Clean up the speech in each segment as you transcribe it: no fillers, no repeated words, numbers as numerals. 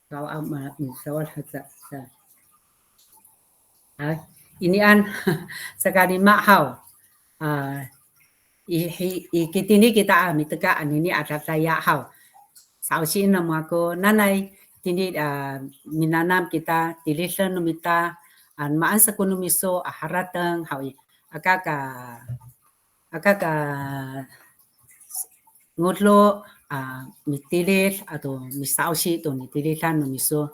Kalau misal ini an sekali mahal ini kita mitega ini ada saya hal. Sausin nama ko nanay tini minanam kita tilisan numita maan sa kunumiso haratang hawi akaka ngotlo mitilis atau misausi to mitilisan numiso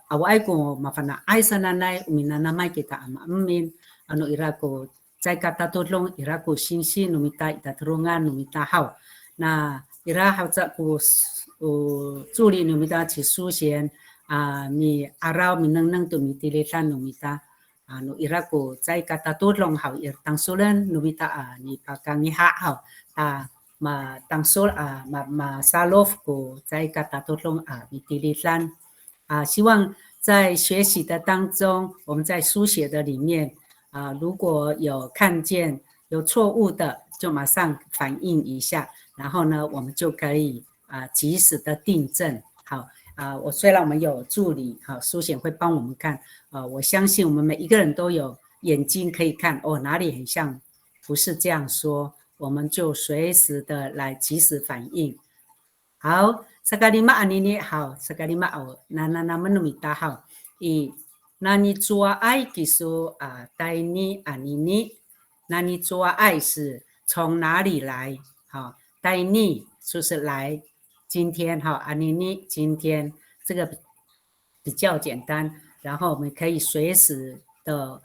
awai ko mafana ai sananay minanamay kita amin ano irako cai kata tolong irako sinsi numita itaturungan numita hau na ira hau za ko 助理努米达去书写米阿拉米能都米地里山努米达努伊拉个在卡塔多龙好伊当苏人努米达你把刚你哈好嘛当苏嘛沙洛夫个在卡塔多龙米地里山希望在学习的当中，我们在书写的里面如果有看见有错误的，就马上反映一下，然后呢，我们就可以及时的订正。好虽然我们有助理书写会帮我们看我相信我们每一个人都有眼睛可以看哪里很像不是这样说，我们就随时的来及时反应。好，sekali ma anini好，sekali ma nana menumita好，nani zua ai kisu daini anini nani zua ai 是从哪里来？好，daini 就是来，今天好，anini 今天这个比较简单，然后我们可以随时的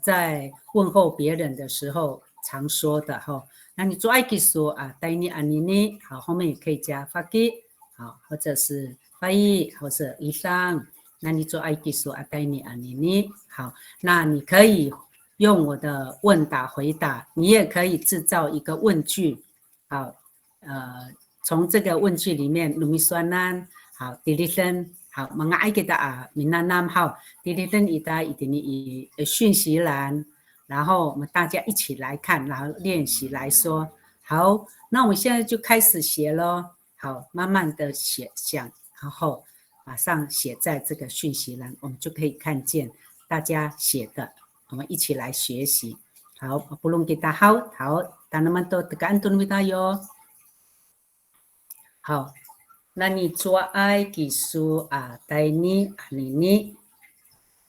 在问候别人的时候常说的哈。那你做爱基说带你anini好，后面也可以加发给好，或者是翻译，或者以上。那你做爱基说带你anini好，那你可以用我的问答回答，你也可以制造一个问句，好，从这个问句里面，努米酸nan好，第二声好，mga ay kita minanam好，第二声ita以讯息栏。然后我们大家一起来看，然后练习来说。好，那我们现在就开始写咯。好，慢慢的写想，然后马上写在这个讯息栏，我们就可以看见大家写的，我们一起来学习。好，belum kita hau tanaman to tekan tunwita yo。好，那你做爱技术带你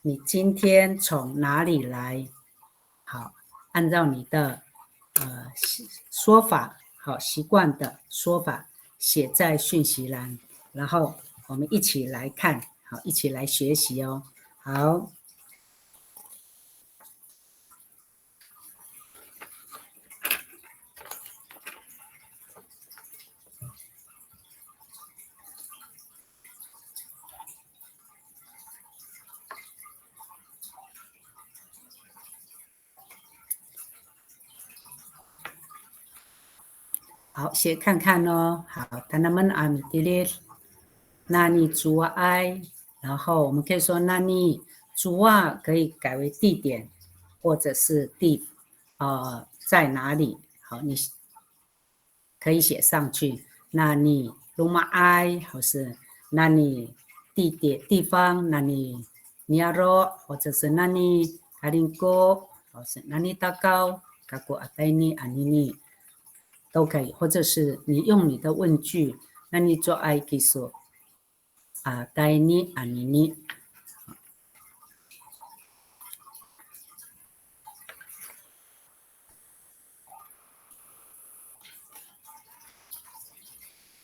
你今天从哪里来？好，按照你的说法，好习惯的说法写在讯息栏，然后我们一起来看，好，一起来学习哦。好，好，写看看哦。好，tanaman amitilis，那你主爱，然后我们可以说那你主可以改为地点，或者是在哪里？好，你可以写上去。那你rumah ai，或是那你地方，那你niaro，或者是那你kalinko，或是那你takau kaku ataini anini。都可以，或者是你用你的问句，那你做爱技术带你你。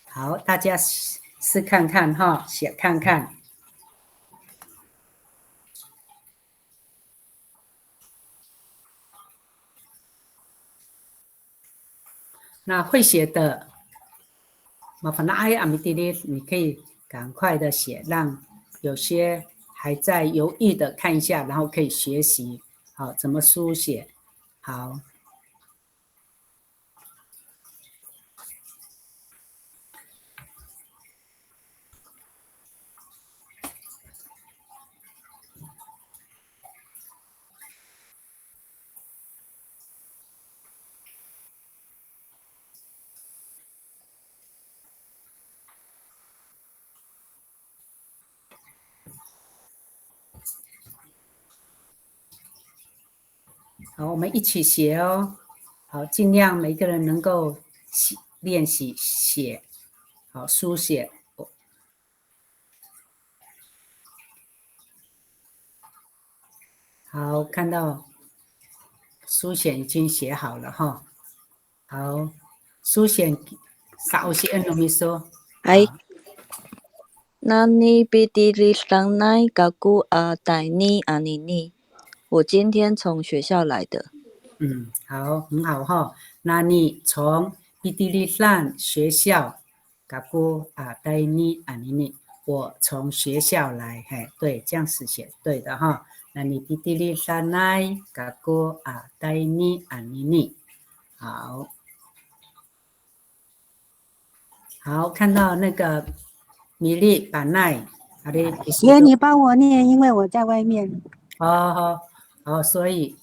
好，大家试看看哈，写看看。那会写的，麻烦那阿米蒂哩，你可以赶快的写，让有些还在犹豫的看一下，然后可以学习好怎么书写。好。好，我们一起写哦。好，尽量每个人能够练习写，好，书写。好，看到书写已经写好了哈。好，书写sausian lo miso。哎，那你比地里上来嘎古啊带你啊你，我今天从学校来的。好，很好哈。那你从比地里上学校，嘎古啊带你啊你，我从学校来，嘿，对，这样是写对的哈。那你比地里上来，嘎古啊带你啊你，好。好，看到那个米粒板奈，阿里比爷，你帮我念，因为我在外面。好，所以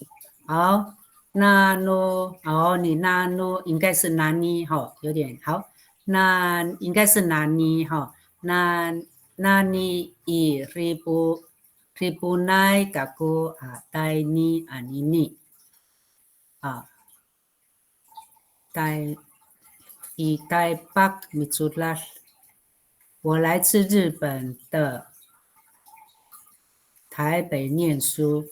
好，那诺你那诺应该是南尼哈，有点好，那应该是南尼哈，那你以ribu奈嘎古啊带你啊你啊带以带北米祖拉。我来自日本的台北念书。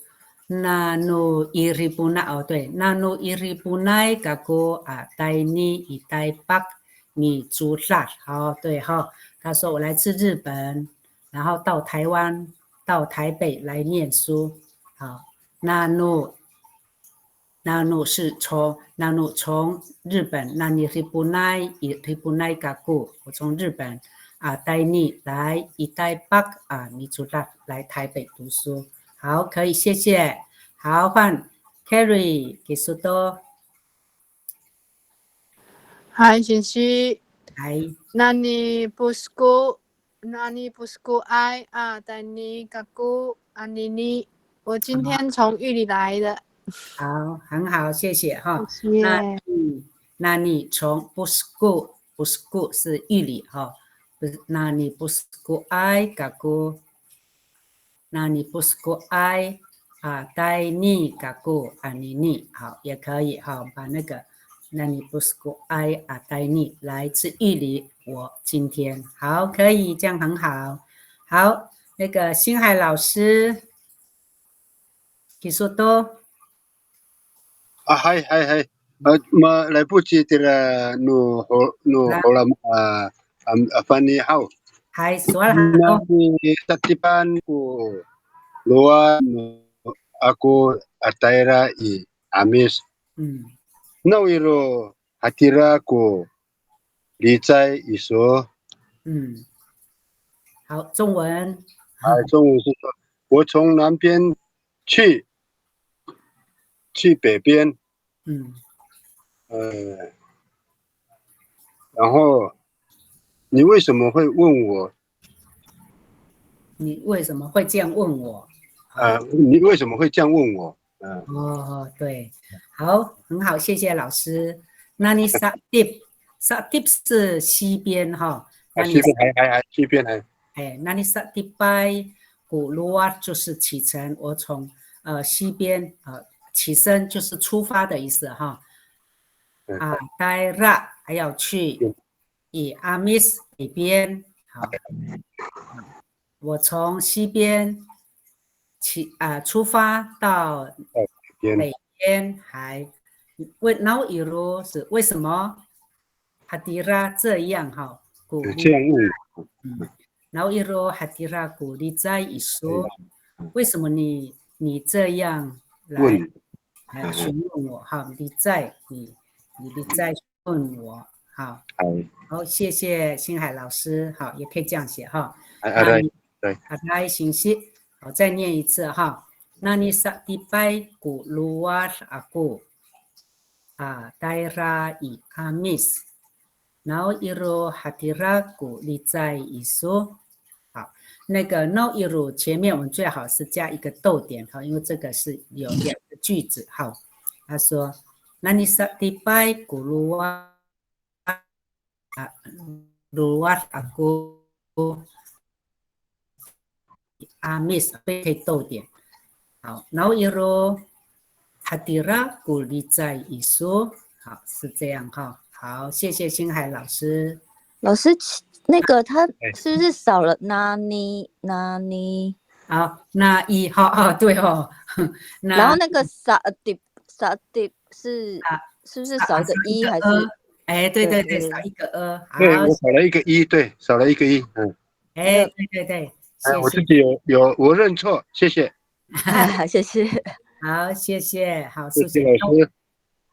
那努伊里布奈哦，对，那努伊里布奈嘎古啊，带你以台北你住哪？好，对哈。他说我来自日本，然后到台湾，到台北来念书。好，那努是从日本，那你日本奈嘎古，我从日本。带你来一带北你住哪？来台北读书。好，可以，谢谢。好，换 Carry 给苏多。嗨，信息。嗨。那你不是爱啊？带你嘎古啊你，我今天从玉里来的。好，很好，谢谢哈。谢谢。那你从不是是玉里哈。那你不是爱嘎古，那你不是爱带你嘎古你，好，也可以哈，把那个那你不是爱带你来自玉里，我今天好，可以，这样很好。好，那个星海老师，你说多。嗨，来不及的了，努好了翻译好。嗨，说了好。Sa tipan ko luar aku ataira I amis. Nawiro hatira ko lichai iso. 好，中文。中文是说，我从南边去北边。然后你为什么会问我？你为什么会这样问我？你为什么会这样问我？对，好，很好，谢谢老师。那你sa tip 是西边哈。西边还西边还。那你sa tipai古luar就是启程，我从西边起身就是出发的意思哈。daira 还要去，以 amis 北边好。我从西边出发到北边，还now iru 是为什么？hadira 这样哈，这样问。now iru hadira 鼓励在一说，为什么你这样来询问我？好，你在问我，好。好，谢谢星海老师。好，也可以这样写哈。对，来信息，好，再念一次哈。那你sa tipai ku luar aku daerah I Amis, now iru hadiraku lichai isu。好，那个 now iru 前面我们最好是加一个逗点哈，因为这个是有两个句子哈。他说，那你 sa tipai ku luar aku Amis 可以逗点。好，然后iru hadira gulizai isu， 好，是这样哈。好，谢谢星海老师。老师，那个他哎是不是少了那尼？好，那一好哦，对哦，然后那个萨迪是啊是不是少一个一还是？哎，对对对，对少一个好，对，我少了一个一，对，少了一个一。哎，对对对，谢谢，我自己我认错，谢谢，谢谢。好，谢谢，好，谢谢苏姐，老师，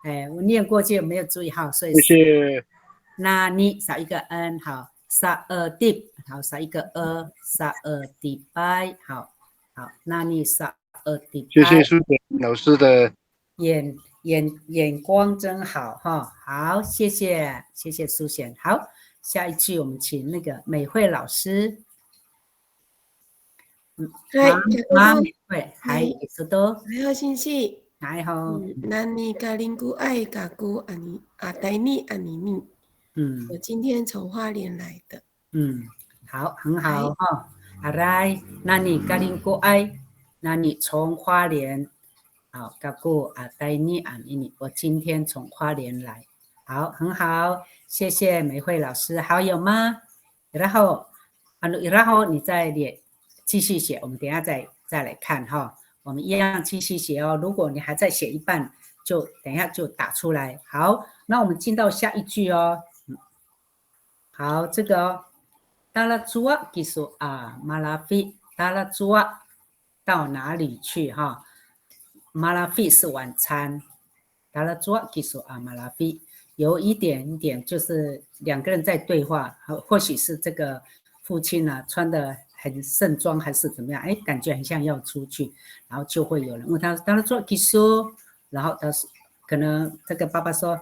哎，我念过去没有注意好，所以谢谢，那你少一个 n， 好，萨deep， 好，少一个萨deep， 好，好，那你萨deep， 谢谢苏姐老师的，眼光真好哈，好，谢谢谢谢苏贤，好，下一句我们請那個美惠老師，媽美惠，係說到，你好，先生。係好，南尼嘎林古爱嘎古阿尼阿呆尼阿尼尼。我今天从花莲来的。好，很好哈。อะไร那你嘎林古爱，那你从花莲，好，嘎古阿呆尼阿尼尼，我今天从花莲来，好，很好，谢谢美惠老师，还有吗？然后你再继续写，我们等一下再来看哈。我们一样继续写哦。如果你还在写一半，就等一下就打出来。好，那我们进到下一句哦。好，这个哦，达拉朱啊，技术啊，马拉菲，达拉朱啊，到哪里去哈？马拉菲是晚餐，达拉朱啊，技术啊，马拉菲。有一点点就是两个人在对话，或许是这个父亲啊穿的很盛装还是怎么样，哎，感觉很像要出去，然后就会有人问他，他说技术，然后他可能这个爸爸说，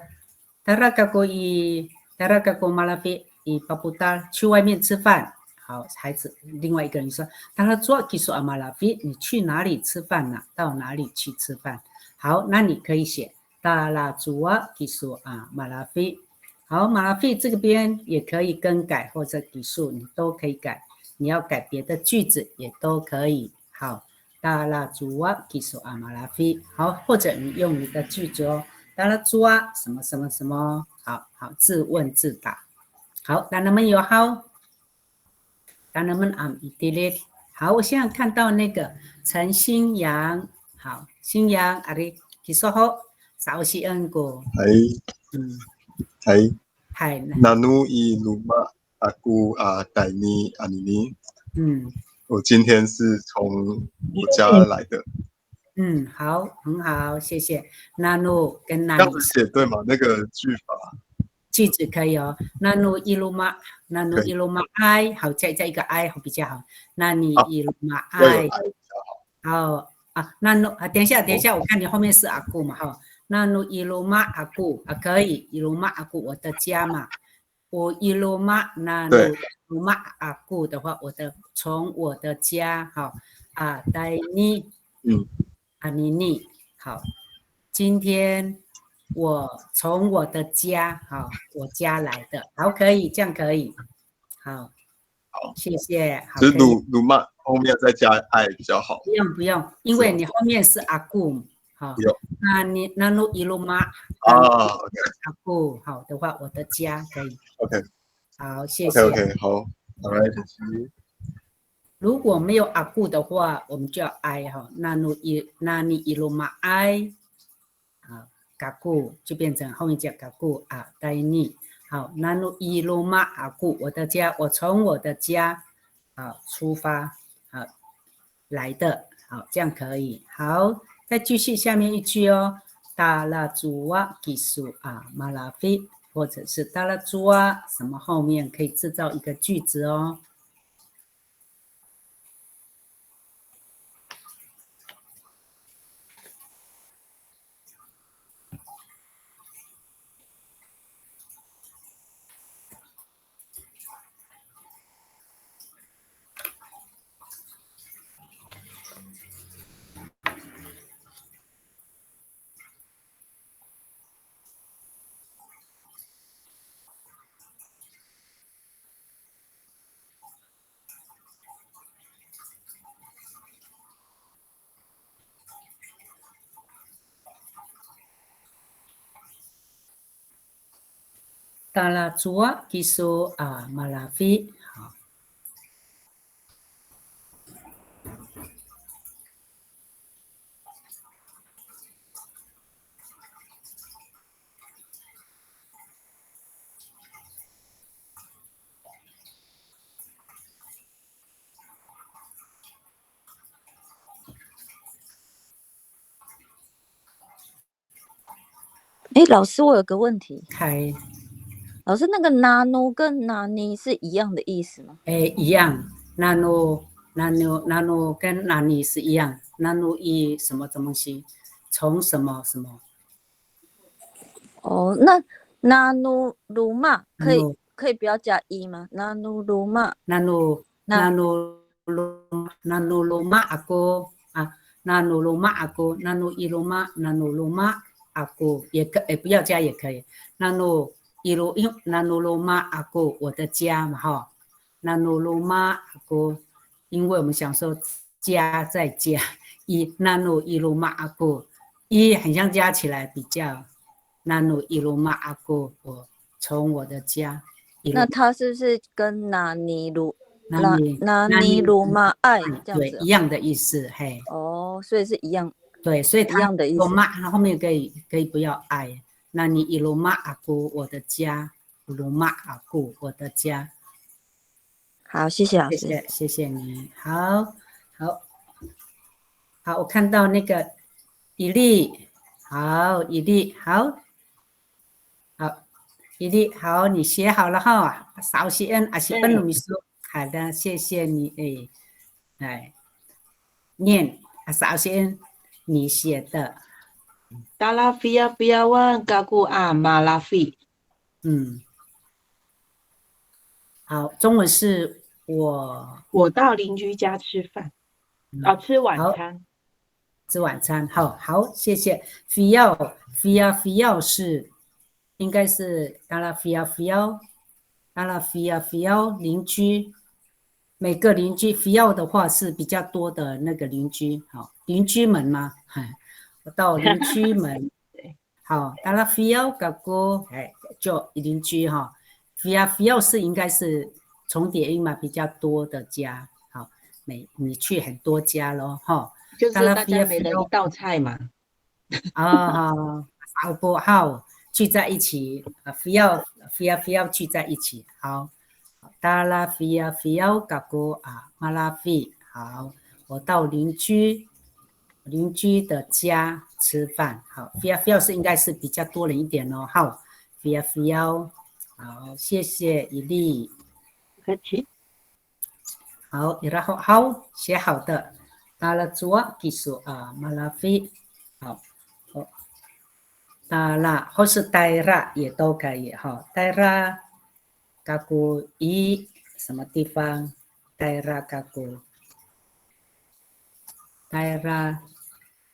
达拉嘎过马拉菲伊巴布达去外面吃饭，好，孩子，另外一个人说，达拉做技术阿马拉菲，你去哪里吃饭呢？到哪里去吃饭？好，那你可以写。达拉祖啊，技术啊，马拉菲，好，马拉菲这个边也可以更改，或者技术你都可以改，你要改别的句子也都可以。好，达拉祖啊，技术啊，马拉菲，好，或者你用你的句子哦，达拉祖啊，什么什么什么，好好自问自答。好，当然们有好，当然们按一点点。好，我现在看到那个陈新阳，好，新阳阿里，你说好。早是恩过，Hai, Nanu i Numa aku带你阿尼尼，我今天是从我家来的。好，很好，谢谢。Nanu 跟 Nani 这样子写对吗？那个句法。句子可以哦。Nanu iluma I， 好，再一个 I 比较好。Nani iluma I， 好啊。Nanu 啊，等一下，我看你后面是阿姑嘛哈。那努伊鲁玛阿古啊，可以伊鲁玛阿古，我的家嘛。我伊鲁玛那努伊鲁玛阿古的话，从我的家好啊，带你啊你好，今天我从我的家好，我家来的，好，可以这样可以，好，谢谢。就是鲁玛后面再加爱比较好。不用，因为你后面是阿古。好，那努伊鲁玛阿古好的话，我的家可以。OK， 好，谢谢。OK， 好，Alright，谢谢。如果没有阿古的话，我们就要 I 哈，那你伊鲁玛 I， 好，嘎古就变成后面加嘎古啊，带你好，那努伊鲁玛阿古，我的家，我从我的家好出发，好来的，好，这样可以，好。再继续下面一句哦，达拉祖啊，技术啊，马拉菲，或者是达拉祖啊，什么后面可以制造一个句子哦。达拉祖啊，基苏啊马拉菲，好。老师，我有个问题。开，老师，那个 nano 跟 nani 是一样的意思吗？一样 ，nano 跟 nani 是一样 ，nano 一什么东西，从什么什么。哦，那 nano luma 可以不要加一吗 ？nano luma nano luma aku 啊 ，nano luma aku nano 一 luma nano luma aku 也可不要加也可以 ，nano 一 nano luma aku 我的家嘛哈 ，nano luma aku 因为我们想说家在家，nano 一 luma aku 一很像加起来比较 nano 一 luma aku 我从我的家。那它是不是跟那尼鲁爱这样子？对，一样的意思，嘿。哦，所以是一样。对，所以一样的意思。它后面可以不要爱。那你伊罗马阿姑，我的家，罗马阿姑，我的家。好，谢谢老师。谢谢你。好，我看到那个伊利，好，伊利，好。伊利好，你写好了哈，少西恩阿西恩鲁米说，好的，谢谢你，念少西恩你写的。达拉菲亚比亚万嘎古阿马拉菲。好，中文是我到邻居家吃饭，吃晚餐。吃晚餐，好，谢谢。菲要是应该是达拉菲要邻居，每个邻居菲要的话是比较多的那个邻居，好，邻居们嘛，我到邻居们，好，达拉菲要嘎哥，就邻居哈，菲要是应该是重叠音嘛，比较多的家，好，你去很多家咯，哈。就是大家每人一道菜嘛。好，聚在一起，非要聚在一起，好。达拉非要嘎哥啊，马拉菲，好，我到邻居的家吃饭，好，非要是应该是比较多人一点哦，好，非要，好，谢谢伊利，不客气。好，然后好写好的。达拉祖啊，基础啊，马拉菲，好，达拉或是戴拉也都可以哈。戴拉，嘎古一什么地方？戴拉嘎古，戴拉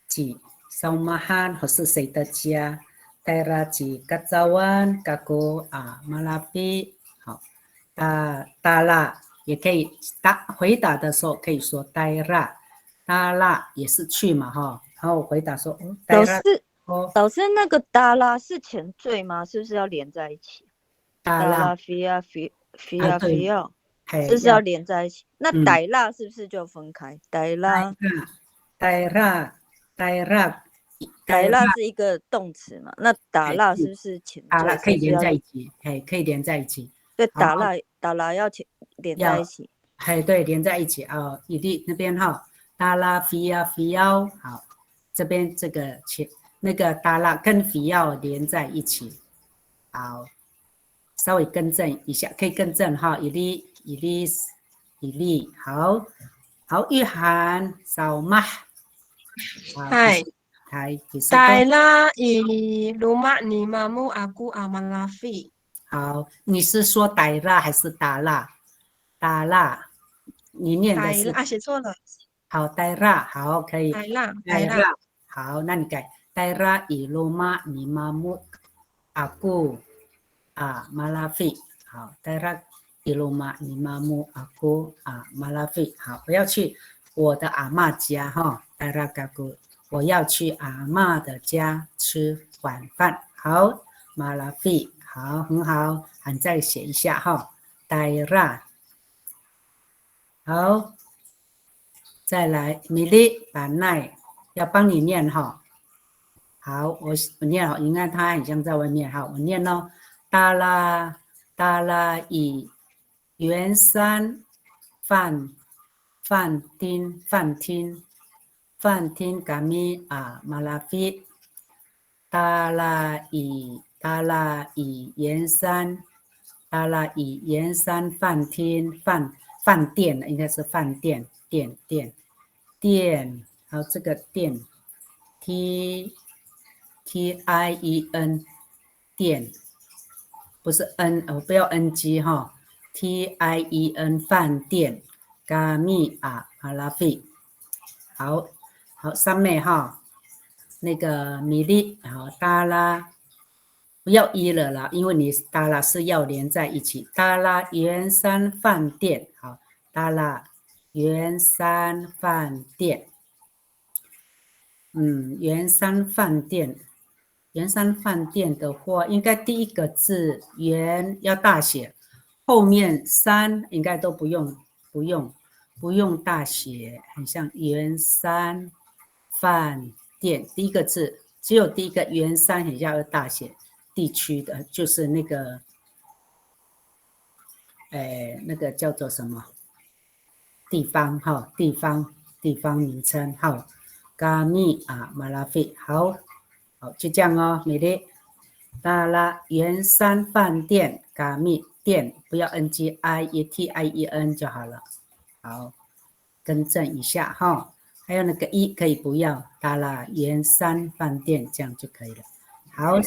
几烧马汉或是谁的家？戴拉几嘎扎湾嘎古啊，马拉菲，好，达拉也可以回答的时候可以说戴拉。达拉也是去嘛哈，然后我回答说，老师那个达拉是前缀吗？是不是要连在一起？达拉菲要，是不是要连在一起？那傣拉是不是就分开？傣拉是一个动词嘛？那达拉是不是前缀？达拉可以连在一起，可以连在一起。对，达拉要连在一起。对，连在一起啊，伊利那边哈。达拉菲要，好，这边这个那个达拉跟菲要连在一起，好，稍微更正一下，可以更正哈，伊利，好，玉涵，扫码，嗨，戴拉伊鲁玛尼玛木阿古阿马拉菲。好，你是说戴拉还是达拉？达拉，你念的是？写错了。好，戴拉，好，可以。戴拉，好，那你改戴拉伊罗马尼玛木阿古啊马拉菲，好，戴拉伊罗马尼玛木阿古啊马拉菲，好，我要去我的阿嬷家哈，戴拉嘎古，我要去阿嬷的家吃晚饭，好，马拉菲，好，很好，还再写一下哈，呆啦。好，再来，米粒板奈要帮你念哈。好，我念好，你看他很像在外面哈，我念哦，达拉以圆山饭厅嘎咪啊马拉菲，达拉以圆山饭厅饭店应该是饭店店，好，这个店 TIEN 店，不是 N 不要 NG 哈 ，TIEN 饭店，嘎密啊阿拉费，好，上面哈，那个米粒好达拉，不要一了啦，因为你达拉是要连在一起，达拉圆山饭店，好，达拉圆山饭店。圆山饭店的话，应该第一个字圆要大写，后面山应该都不用大写，很像圆山饭店。第一个字只有第一个圆山很像要大写，地区的就是那个，那个叫做什么地方哈，地方名称哈。嘎密啊马拉费，好，就这样哦，美丽。达拉圆山饭店，嘎密店，不要 NGIETIEN 就好了。好，更正一下哈。还有那个一可以不要，达拉圆山饭店这样就可以了。好，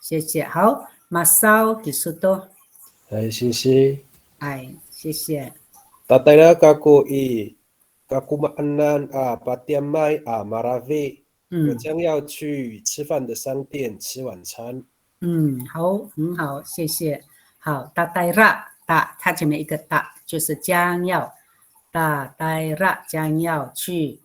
谢谢。好，马烧技术多。谢谢。谢谢。Tatayla kaku i kakumaanan Patiamai Maravi，我将要去吃饭的商店吃晚餐。好，很好，谢谢。好，大呆啦，它前面一个大就是将要，大呆啦将要去，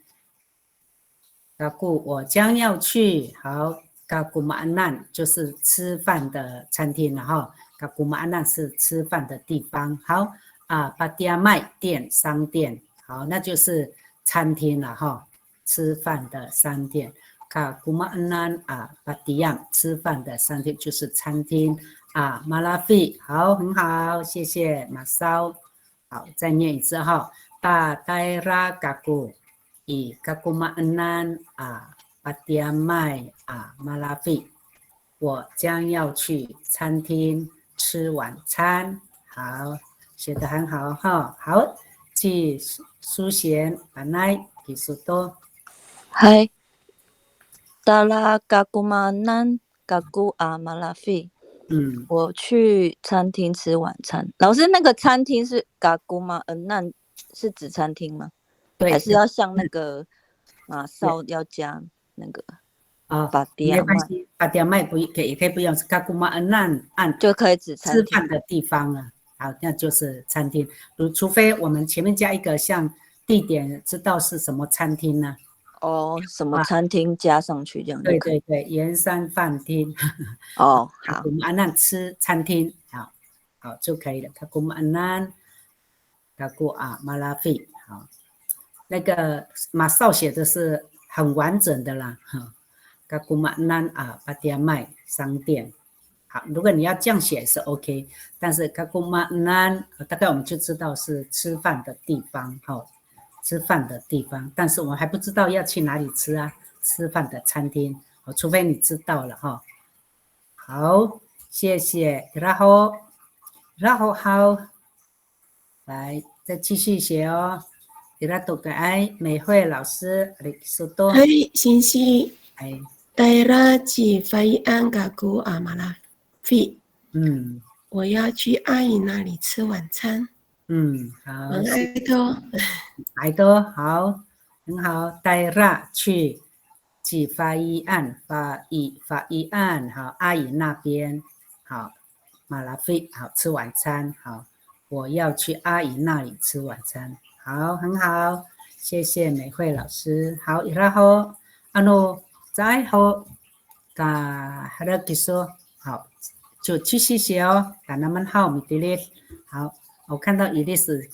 嘎古我将要去，好，嘎古马安难就是吃饭的餐厅了哈，嘎古马安难是吃饭的地方，好巴迪亚麦店商店，好，那就是餐厅了哈，吃饭的商店。卡古马安南巴迪亚吃饭的商店就是餐厅马拉费，好，很好，谢谢马烧。好，再念一次哈，大呆拉嘎古以嘎古马安南巴迪亚麦马拉费，我将要去餐厅吃晚餐。好，写得很好哈。好，去苏贤本来技术多。嗨。达拉嘎古马南嘎古马拉费，我去餐厅吃晚餐。老师，那个餐厅是嘎古马南是指餐厅吗？对，还是要像那个马烧要加那个巴迪亚麦？巴迪亚麦不也可以不用，是嘎古马南就可以指餐厅吃饭的地方了。好，那就是餐厅。除非我们前面加一个像地点，知道是什么餐厅呢？什么餐厅加上去这样就可以？对，圆山饭厅。好。我们安南吃餐厅，好就可以了。他给我们安南，他给马拉费，好，那个马少写的是很完整的啦，他给我们安南巴迪亚麦商店。好，如果你要这样写是 OK， 但是他给我们安南，大概我们就知道是吃饭的地方，吃饭的地方，但是我们还不知道要去哪里吃啊，吃饭的餐厅，除非你知道了哈。好，谢谢，然后好，来再继续写哦。然后美惠老师，说多。信息。带拉去菲安嘎古马拉费。我要去阿姨那里吃晚餐。好。爱多好，很好。带拉去法医案，好，阿姨那边好，马拉费好吃晚餐，好，我要去阿姨那里吃晚餐，好，很好，谢谢美惠老师。好，然后再后还要继续好，就继续写哦。打那么好，米迪列。好，我看到伊丽是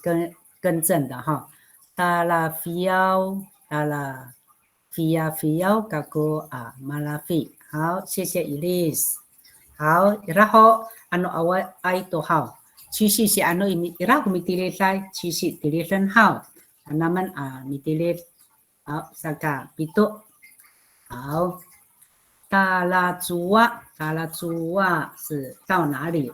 更正的哈。达拉菲奥，达拉菲奥，嘎古啊马拉菲。好，谢谢伊丽丝。好，然后awal itu hau. Cici si ini ira kumitilit lai, cici tilitan hau. Naman mitilit hau saka pito. Hau. 达拉朱瓦是到哪里？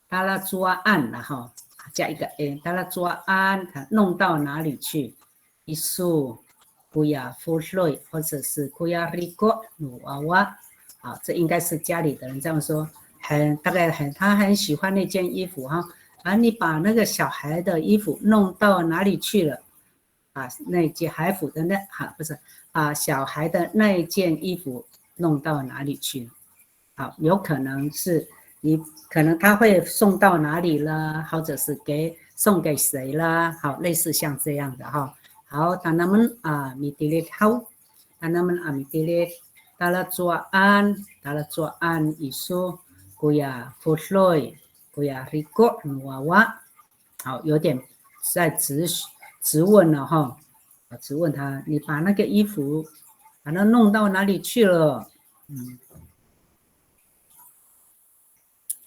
达拉朱瓦岸然后加一个 a， 达拉朱瓦岸它弄到哪里去？一束古亚夫瑞或者是古亚里国努娃娃，好，这应该是家里的人这样说，他很喜欢那件衣服哈，你把那个小孩的衣服弄到哪里去了？那件孩服的不是小孩的那一件衣服。弄到哪里去？好，有可能是可能他会送到哪里了，或者是送给谁了？好，类似像这样的哈。好，当他们mitilit好，当他们mitilit， 达拉做安isu kuya futloi kuya riko nuawa， 好，有点在质问了哈，质问他，你把那个衣服。把它弄到哪里去了？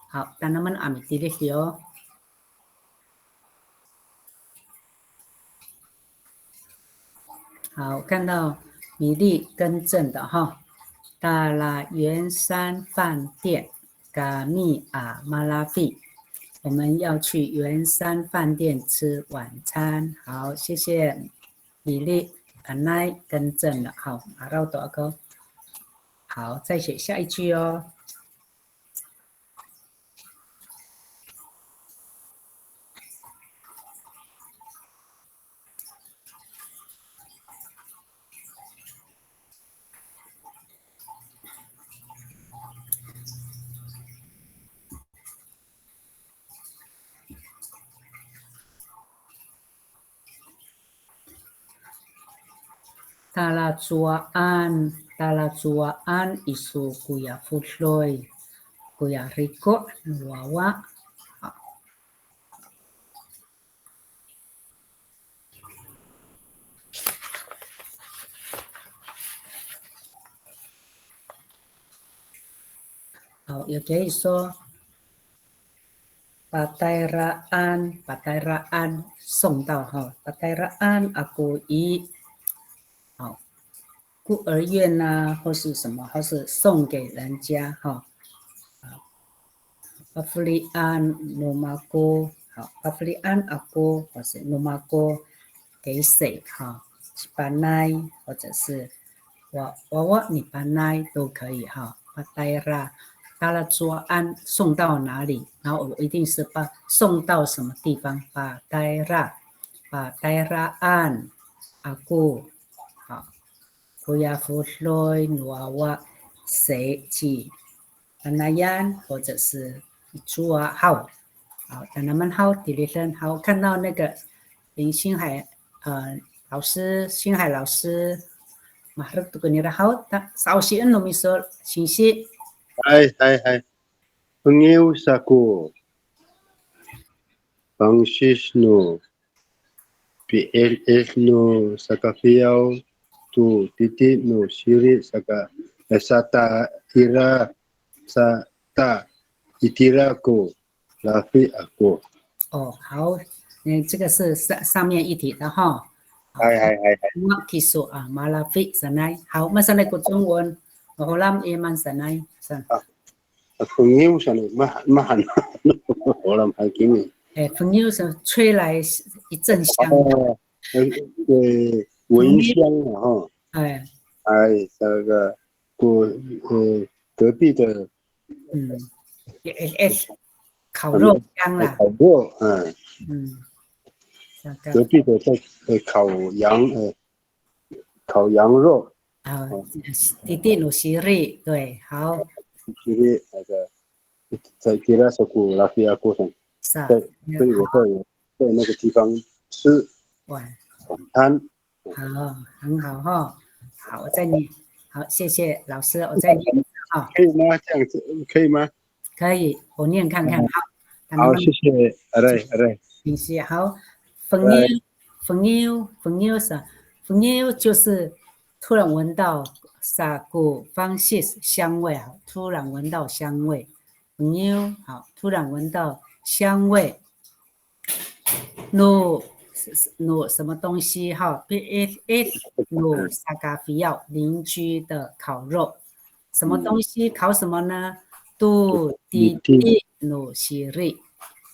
好，但他们mitilit哦。好，看到米粒更正的哈。达拉圆山饭店，嘎密马拉费，我们要去圆山饭店吃晚餐。好，谢谢米粒。来更正了，好，拿到多个，好，再写下一句哦。达拉做安isu kuya futloi kuya riko nuawa。好，也可以说Patairaan 送到哈 ，Patairaan aku i。好，孤儿院呐，或是什么，或是送给人家哈。Pavilian Numago， 好 ，Pavilian aku 或是 Numago 给谁哈 ？Panai 或者是我你 Panai 都可以哈。Pataira 达拉做安送到哪里？然后我一定是送到什么地方？Patairaan aku。Kuya futloi nuawa 谁去Panayan 或者是朱啊好，好，等他们好，dilisan 好，看到那个林星海老师，星海老师，mahruk tu kunira好，他sausian no misal 信息。Hai, pengiu saku, pangsis no, PLS no sakafiau. Tu titik no siri saka sata ira sata itira ko lafi ako。 哦，好，这个是上面一题的哈。Hai. Kisu malafi sanay。好，我们上来个中文，我让man sanay san。朋友上来mahan， 我让还给你。朋友是吹来一阵香。蚊香啊哈，那个隔壁的，烤肉香啦，烤肉，隔壁的在烤羊肉，弟弟鲁西瑞，对，好，西瑞那个在吉拉索古拉菲亚过程，所以我在那个地方吃晚餐。好，很好哈。好，我再念。好，谢谢老师，我再念哈。可以吗？这样子可以吗？可以，我念看看。好，谢谢，阿瑞，谢谢。好，朋友啥？朋友就是突然闻到啥个方式香味啊？突然闻到香味，朋友好，突然闻到香味。no 什么东西哈 ？It no 萨嘎菲要邻居的烤肉，什么东西烤什么呢？都弟弟 no 西瑞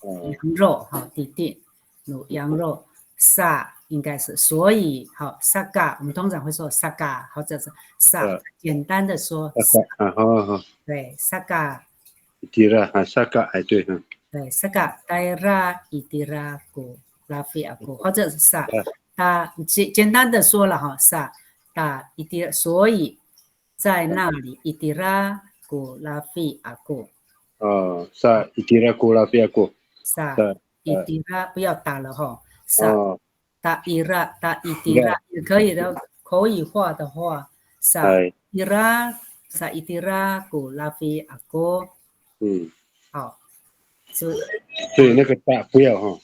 羊肉哈，弟弟 no 羊肉萨应该是所以好萨嘎，我们通常会说萨嘎或者是萨，简单的说好，对萨嘎。Itira萨嘎哎对对萨嘎戴拉伊迪拉古。拉菲阿古，或者是萨，他简单的说了哈，萨达伊迪，所以在那里伊迪拉古拉菲阿古。哦，萨伊迪拉古拉菲阿古。萨伊迪拉不要打了哈，萨达伊拉达伊迪拉也可以的，口语化的话，萨伊拉萨伊迪拉古拉菲阿古。好，所以那个大不要哈。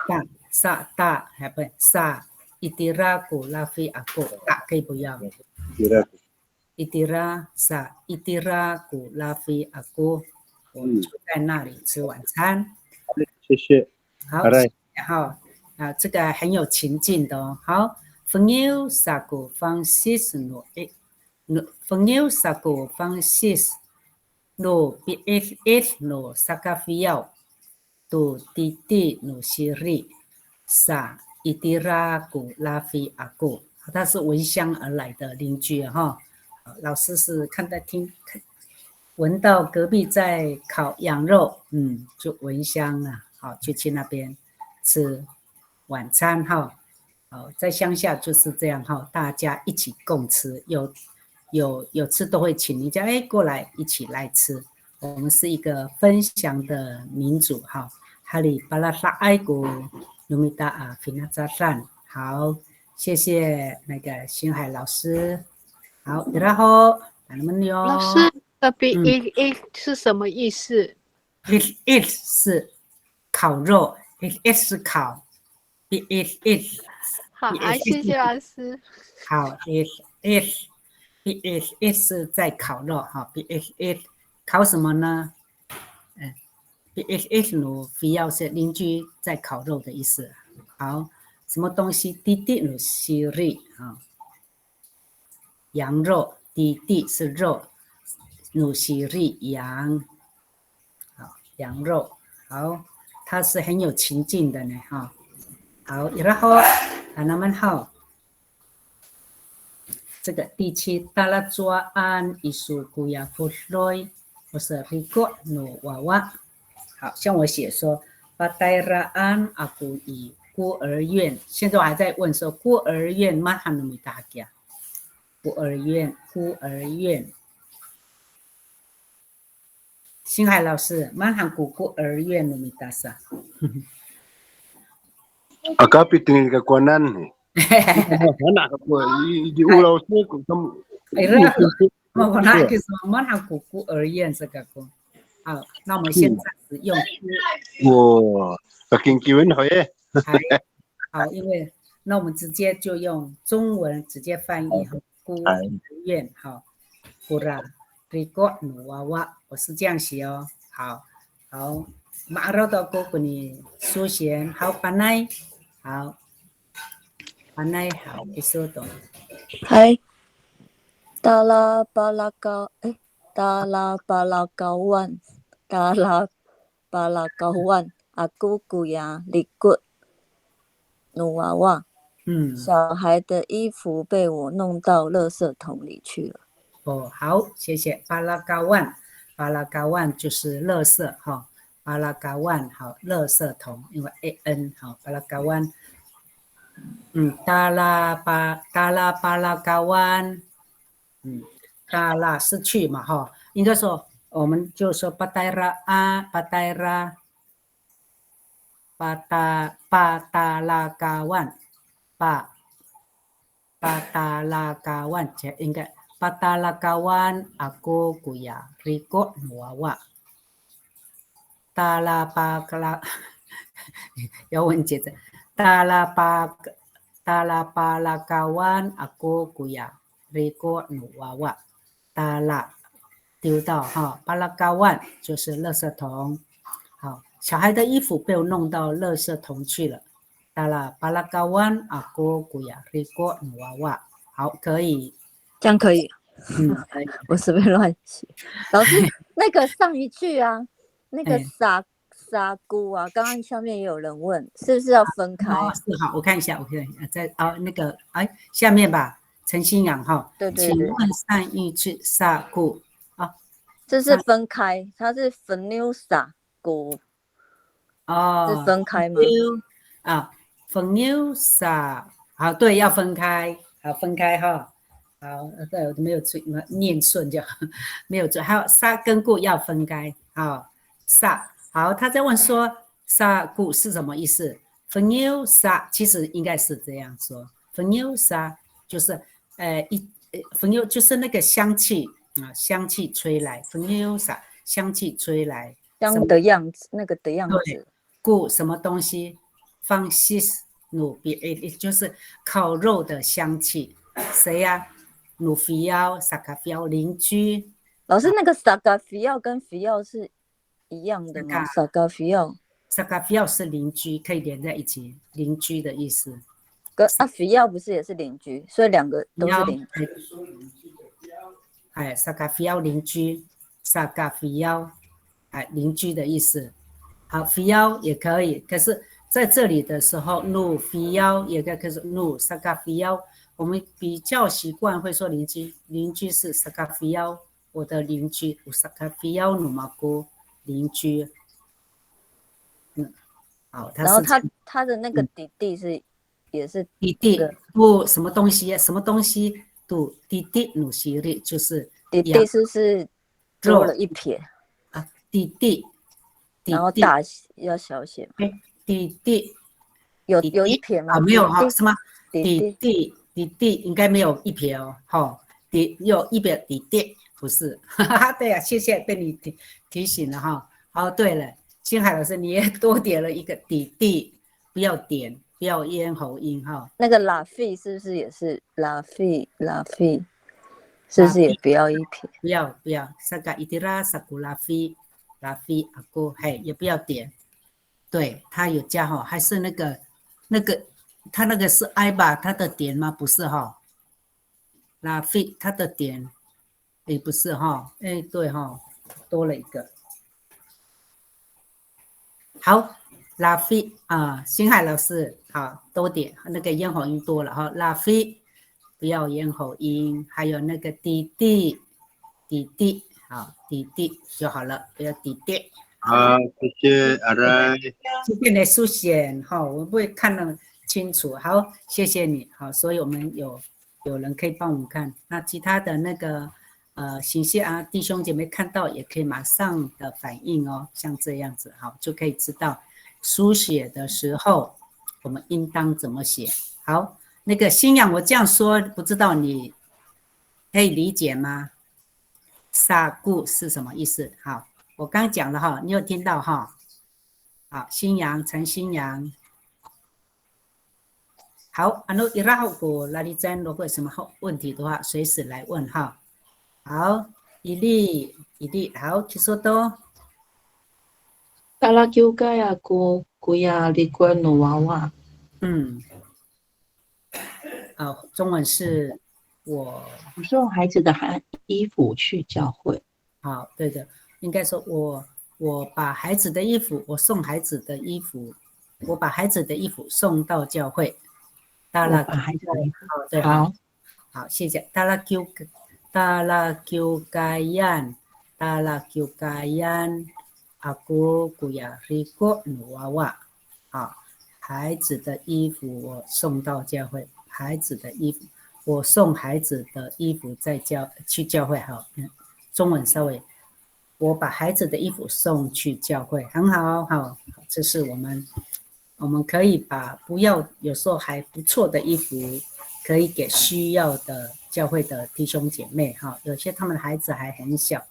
大。萨大还不萨伊迪拉古拉菲阿古大可以不要。伊迪拉萨伊迪拉古拉菲阿古，我们就在那里吃晚餐。谢谢。好，这个很有情境的哦。好，朋友萨古方西斯诺朋友萨古方西斯诺比诺萨卡菲要都弟弟诺西里。萨伊迪拉古拉菲阿古，他是闻香而来的邻居哈。老师是看在闻到隔壁在烤羊肉，就闻香了，好就去那边吃晚餐哈。好，在乡下就是这样哈，大家一起共吃，有吃都会请人家过来一起来吃。我们是一个分享的民族哈，哈里巴拉萨爱国。努米达啊，平安扎善，好，谢谢那个星海老师，好，然后老师，it 是什么意思 ？it 是烤肉 ，it 是烤 ，it 好，谢谢老师。好 ，it 是在烤肉哈 ，it 烤什么呢？it 努非要是邻居在烤肉的意思。好，什么东西？弟弟努西瑞啊，羊肉，弟弟是肉，努西瑞羊，好，羊肉，好，它是很有情境的呢哈。好，然后那么好，这个第7达拉抓安伊苏古亚弗瑞，或是瑞国努娃娃。好像我写说，巴代拉安阿古伊孤儿院，现在我还在问说孤儿院马哈努米达家，孤儿院，星海老师，马哈孤儿院努米达萨。Agak pitingin ka kuanan anak aku di ulau sini我那个什么马哈孤儿院这个歌。好，那我们现在使用哇，kaking好耶。好，因为那我们直接就用中文直接翻译哈，孤儿院好，古拉瑞国努娃娃，我是这样写哦。好，马绕到哥给你书写，好，班奈，好，一说懂。嗨，达拉巴拉高湾，阿姑姑呀，里骨努娃娃，小孩的衣服被我弄到垃圾桶里去了。哦，好，谢谢。巴拉高万就是垃圾哈，巴拉高万好，垃圾桶，因为 an 好，巴拉高万，达拉巴拉高万，达拉是去嘛哈，应该说我们就说巴代拉高万，巴达拉高万，这应该。巴达拉高万阿哥古亚瑞国努娃娃，达拉巴格拉，要问姐姐，达拉巴拉嘎湾阿哥古呀，瑞国努娃娃，达拉丢到哈，巴拉嘎湾就是垃圾桶。好，小孩的衣服被我弄到垃圾桶去了。达拉巴拉嘎湾阿哥古呀，瑞国努娃娃。好，可以，这样可以。可以。我随便乱写。老师，那个上一句啊，那个傻姑啊，刚刚下面也有人问，是不是要分开？是好，我看一下，在那个下面吧，陈新阳哈，对，请问上一句傻姑啊，这是分开，它是分牛傻姑是分开吗？分牛傻，好，对，要分开，好，分开哈。好，对，我没有念顺就没有错。还有沙跟固要分开，好，沙好，他在问说沙固是什么意思？分牛沙其实应该是这样说，分牛沙就是分牛就是那个香气啊，香气吹来，分牛沙香气吹来，香的样子，那个的样子。固什么东西？放西努比就是烤肉的香气，谁呀？努菲奥、萨卡菲奥邻居。老师，那个萨卡菲奥跟菲奥是一样的吗？萨卡菲奥是邻居，可以连在一起，邻居的意思。跟菲奥不是也是邻居，所以两个都是邻居。萨卡菲奥邻居，萨卡菲奥邻居的意思。好，菲奥也可以，可是在这里的时候，努菲奥也可以是努萨卡菲奥。我们比较习惯会说邻居，邻居是萨卡菲奥，我的邻居，萨卡菲奥努马姑邻居。好，然后他的那个弟弟也是弟弟，不什么东西，什么东西都弟弟努西里就是弟弟是多了一撇啊，弟弟，然后大要小写，弟弟有一撇吗？没有哈，是吗？弟弟应该没有一撇哦，有一撇弟弟不是，对啊，谢谢被你提醒了哈。哦，对了，星海老师你也多点了一个弟弟，不要点，不要咽喉音哈。那个拉菲是不是也是拉菲？是不是也不要一撇？不要，萨嘎伊迪拉萨古拉菲阿姑，也不要点。对，他有加哈，还是那个。他那个是 I 吧？他的点吗？不是哈。拉菲他的点，不是哈。对哈，多了一个。好，拉菲啊，星海老师好，多点那个咽喉音多了哈。拉菲不要咽喉音，还有那个弟弟，好，弟弟就好了，不要弟弟。好，谢谢阿来。这边的书写哈，我不会看得清楚。好，谢谢你。好，所以我们有人可以帮我们看。那其他的那个信息啊，弟兄姐妹看到也可以马上的反应哦，像这样子，好，就可以知道书写的时候我们应当怎么写。好，那个新阳，我这样说，不知道你可以理解吗？萨固是什么意思？好。我刚讲了哈，你有听到哈？好，陈新阳，好，然后拉力站，如果有什么问题的话，随时来问哈。好，一粒，好，去说多。达拉纠盖呀，古呀，离关努娃娃。中文是我送孩子的衣服去教会。好，对的。应该说我把孩子的衣服，我送孩子的衣服，我把孩子的衣服送到教会。把孩子的衣服，对，好，谢谢。达拉纠盖yan，aku kuya riko nuwawa。好，孩子的衣服我送到教会，孩子的衣服我送孩子的衣服去教会。好，中文稍微。我把孩子的衣服送去教会，很好，好，这是我们可以把有时候还不错的衣服，可以给需要的教会的弟兄姐妹哈。有些他们的孩子还很小，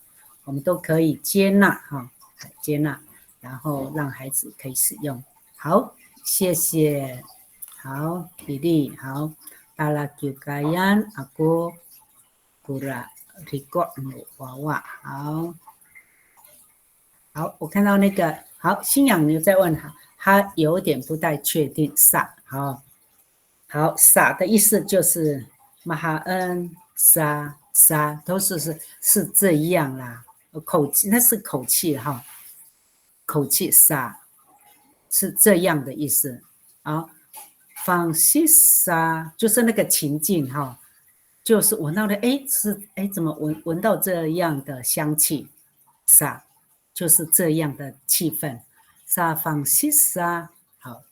我们都可以接纳哈，接纳。然后让孩子可以使用。好，谢谢。好，比利，好。Talakyukayan aku pura record 娃娃，好，好，我看到那个好，新养牛在问他有点不太确定萨，好，萨的意思就是马哈恩萨都是这样啦，口气那是口气哈，口气萨是这样的意思，好。方西沙就是那个情境哈，就是闻到的怎么闻到这样的香气，沙就是这样的气氛，沙方西沙好，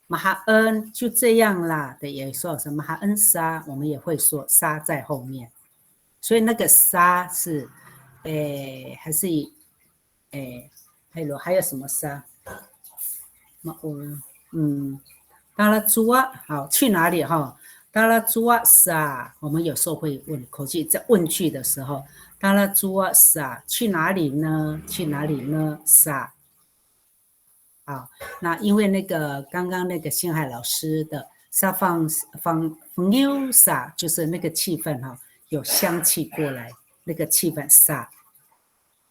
马哈恩就这样啦的也说什么马哈恩沙，我们也会说沙在后面，所以那个沙是还是还有什么沙？达拉朱啊，好，去哪里哈？达拉朱啊撒，我们有时候会问口气，在问句的时候，达拉朱啊撒，去哪里呢？去哪里呢？撒，好，那因为那个刚刚那个星海老师的撒放牛撒，就是那个气氛哈，有香气过来，那个气氛撒，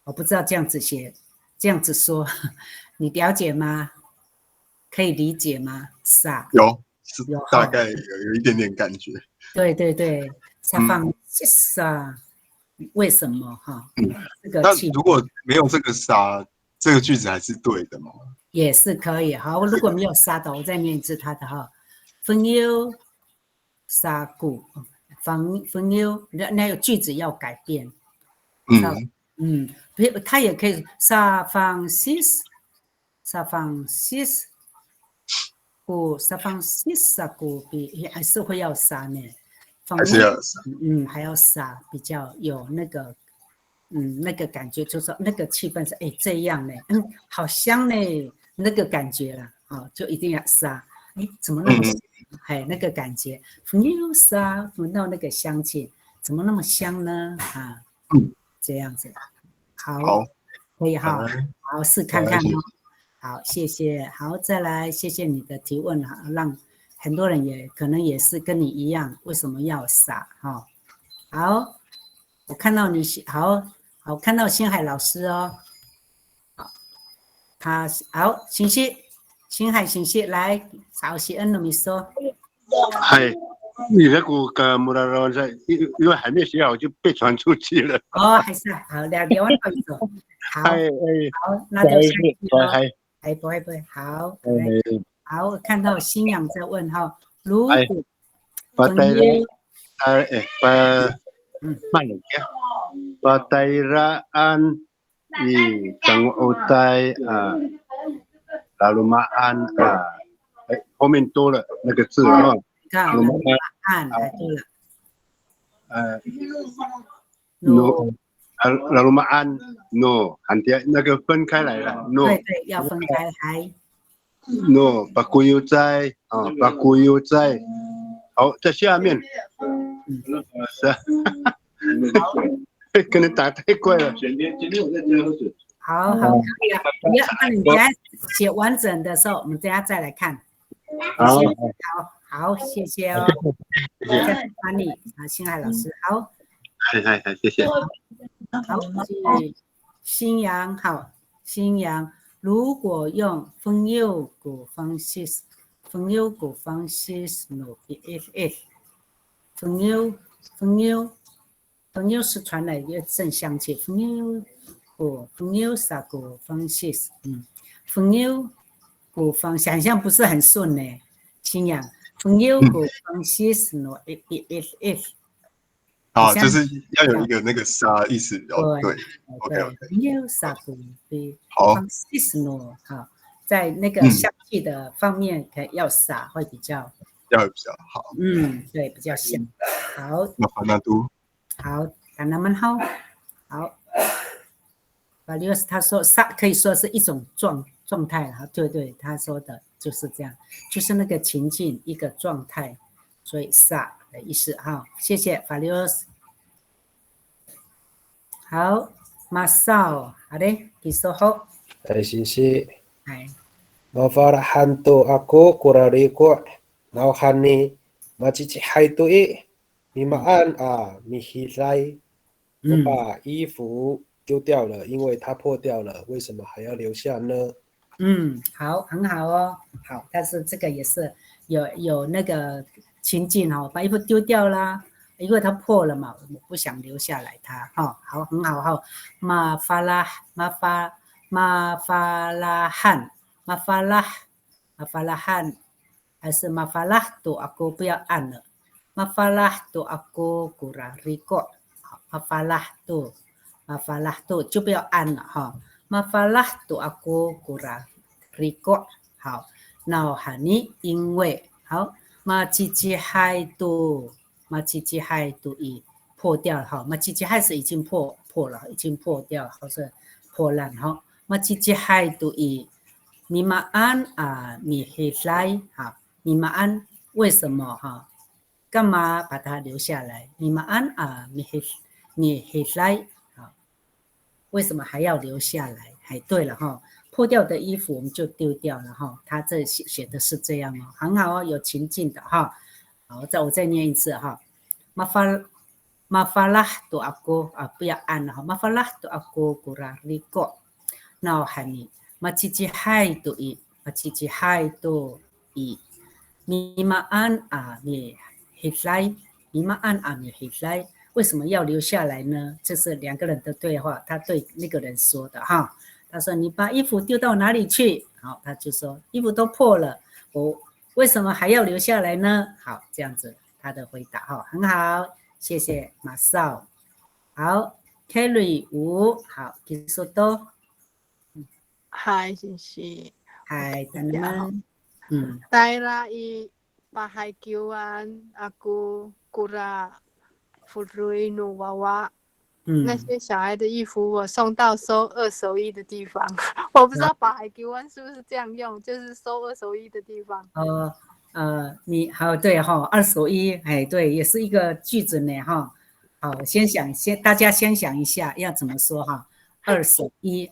我不知道这样子写，这样子说，你了解吗？可以理解吗？撒有大概有一点点感觉。对，撒放撒，为什么哈？那如果没有这个撒，这个句子还是对的吗？也是可以。好，如果没有撒的，我再念一次它的哈。分忧撒古，分忧，那个句子要改变。它也可以撒放西撒放西撒古比还是会要撒呢，还是要撒，还要撒，比较有那个那个感觉，就是那个气氛是这样呢，好香呢，那个感觉了啊，就一定要撒，怎么那么香？那个感觉，又撒，闻到那个香气，怎么那么香呢？啊，这样子，好，可以哈，好试看看哦。好，谢谢。好，再来，谢谢你的提问哈，让很多人也可能也是跟你一样，为什么要撒哈？好，我看到你好看到星海老师哦。好，他好，星海来，早些恩努米说。嗨，你那个穆拉罗在，因为还没写好就被传出去了。哦，还是好，2万多一首。好，那就下去了。不会，好，好，我看到新阳在问哈，如果Patairaan Tang Otai lalu maan 后面多了那个字哈，老马岸对了，no lalu maan no， 那个分开来了 ，no， 对，要分开来 ，no， 巴古尤在巴古尤在，好，在下面，可能打太快了。今天我在家喝水。好，可以啊。那你等下写完整的时候，我们等下再来看。好，谢谢哦。再帮你星海老师，好。谢谢。好，新阳好，新阳，如果用分忧古方式 no if 分忧是传来一个正香气，分忧啥古方式，分忧古方想象不是很顺呢，新阳分忧古方式 no if。好，就是要有一个那个沙意思哦，对 ，OK， 好，好，在那个香气的方面，可要撒会比较好，对，比较香。好，那都好，咱们好，巴利奥斯他说撒可以说是一种状态哈，对，他说的就是这样，就是那个情境一个状态，所以撒。的意思哈，谢谢法利奥斯。好，马少，好的，你说好。哎，谢谢。哎。Mafarahanto ako kurari ko nauhani machichihai tui mimaan mihilai 我把衣服丢掉了，因为它破掉了，为什么还要留下呢？好，很好哦。好，但是这个也是有那个情境哦，把衣服丢掉啦，因为它破了嘛，我不想留下来它哈。好，很好哈。马法拉汉，还是马法拉多aku不要按了，马法拉多aku kurang record。好，马法拉多就不要按了哈。Mafalah tu aku kurang record 好，那喊你因为好，马吉吉海都已破掉了哈，马吉吉海是已经破了，已经破掉，或是破烂哈，马吉吉海都已mimaan mihilai 好，mimaan 为什么哈？干嘛把它留下来？mimaan mihilai 为什么还要留下来？哎，对了哈，破掉的衣服我们就丢掉了哈。他这写的是这样哦，很好哦，有情境的哈。好，我再念一次哈。Mafalah tu aku 不要按了哈。Mafalah tu aku kurang record。那喊你，macicihai tu i mimaan mihilai。为什么要留下来呢？这是两个人的对话，他对那个人说的哈。他说：“你把衣服丢到哪里去？”好，他就说：“衣服都破了，我为什么还要留下来呢？”好，这样子他的回答哈，很好，谢谢马少。好 ，Kerry 5，好，技术多。嗨，谢谢。嗨，同学们。Daerah i Bahagian aku kurang furui nu wawa。那些小孩的衣服我送到收二手衣的地方，我不知道把海吉湾是不是这样用，就是收二手衣的地方。你好，对哈，二手衣，哎，对，也是一个句子呢哈。好，大家先想一下要怎么说哈。二手衣，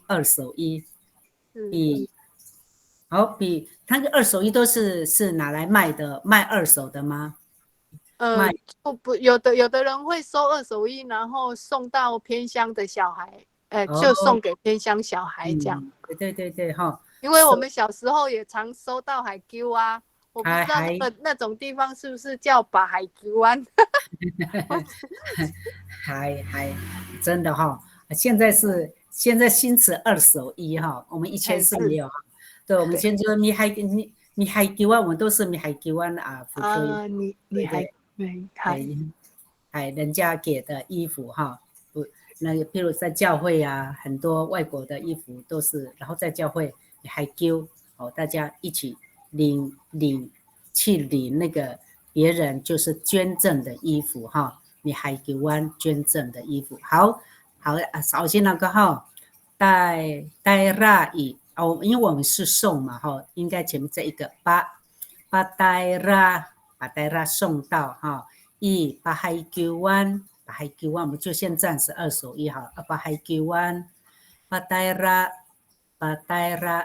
比他的二手衣都是拿来卖的，卖二手的吗？不，有的人会收二手衣，然后送到偏乡的小孩，就送给偏乡小孩这样。对哈。因为我们小时候也常收到海龟啊，我不知道那种地方是不是叫把海龟湾。真的哈，现在兴起二手衣哈，我们以前是没有哈。对，我们现在米海龟湾，我们都是米海龟湾人家给的衣服哈，那个譬如在教会啊，很多外国的衣服都是，然后在教会还丢大家一起领那个别人就是捐赠的衣服哈，你还给完捐赠的衣服，好，首先那个哈，带拉伊因为我们是送嘛哈，应该前面这一个把带拉送到哈。把海龟湾，我们就先暂时二手衣好，把海龟湾，把带拉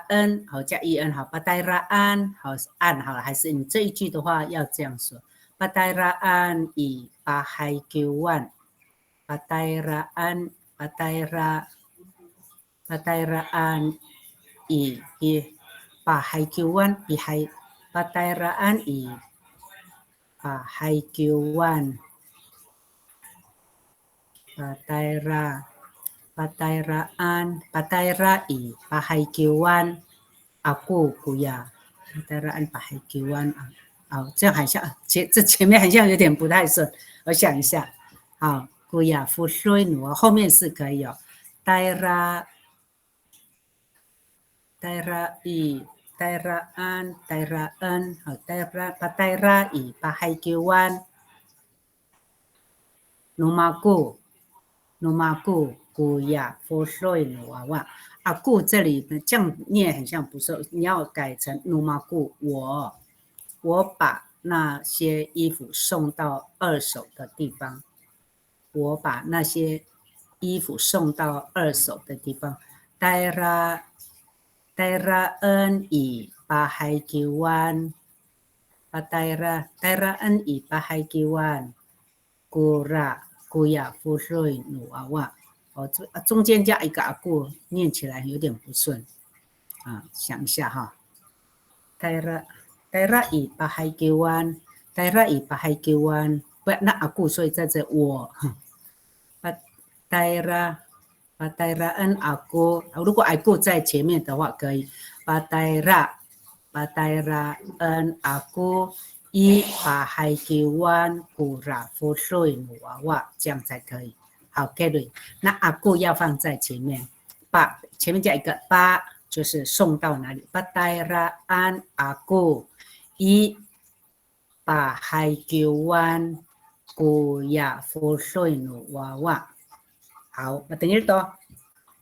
恩，好加 en 好，把带拉安好按好了，还是你这一句的话要这样说，把带拉安把海龟湾，把带拉安把带拉安把海龟湾把带拉安把海龟湾，把带拉安，把带拉把海龟湾，aku kuya，把带拉安把海龟湾这样好像这前面好像有点不太顺，我想一下，好，kuya 复水努后面是可以哦，带拉an,好，带拉把海龟湾，numaku kuya fosoi nuawa，aku这里这样念很像不是，你要改成 numaku， 我把那些衣服送到二手的地方，我把那些衣服送到二手的地方，带拉 Tairaan i pahaikiwan Tairaan i pahaikiwan Kura Kuya Furui Nuawa。中间加一个阿固，念起来有点不顺啊，想一下哈。Taira i pahaikiwan Taira i pahaikiwan， 不，那阿固，所以在这我。Tairaan aku， 如果 aku 在前面的话可以。Tairaan aku i pahaikiwan Kura Furui Nuawa， 这样才可以。好 ，Kerry， 那阿固要放在前面，把前面加一个把，就是送到哪里？ Tairaan aku i pahaikiwan Kuya Furui Nuawa。好，我等一下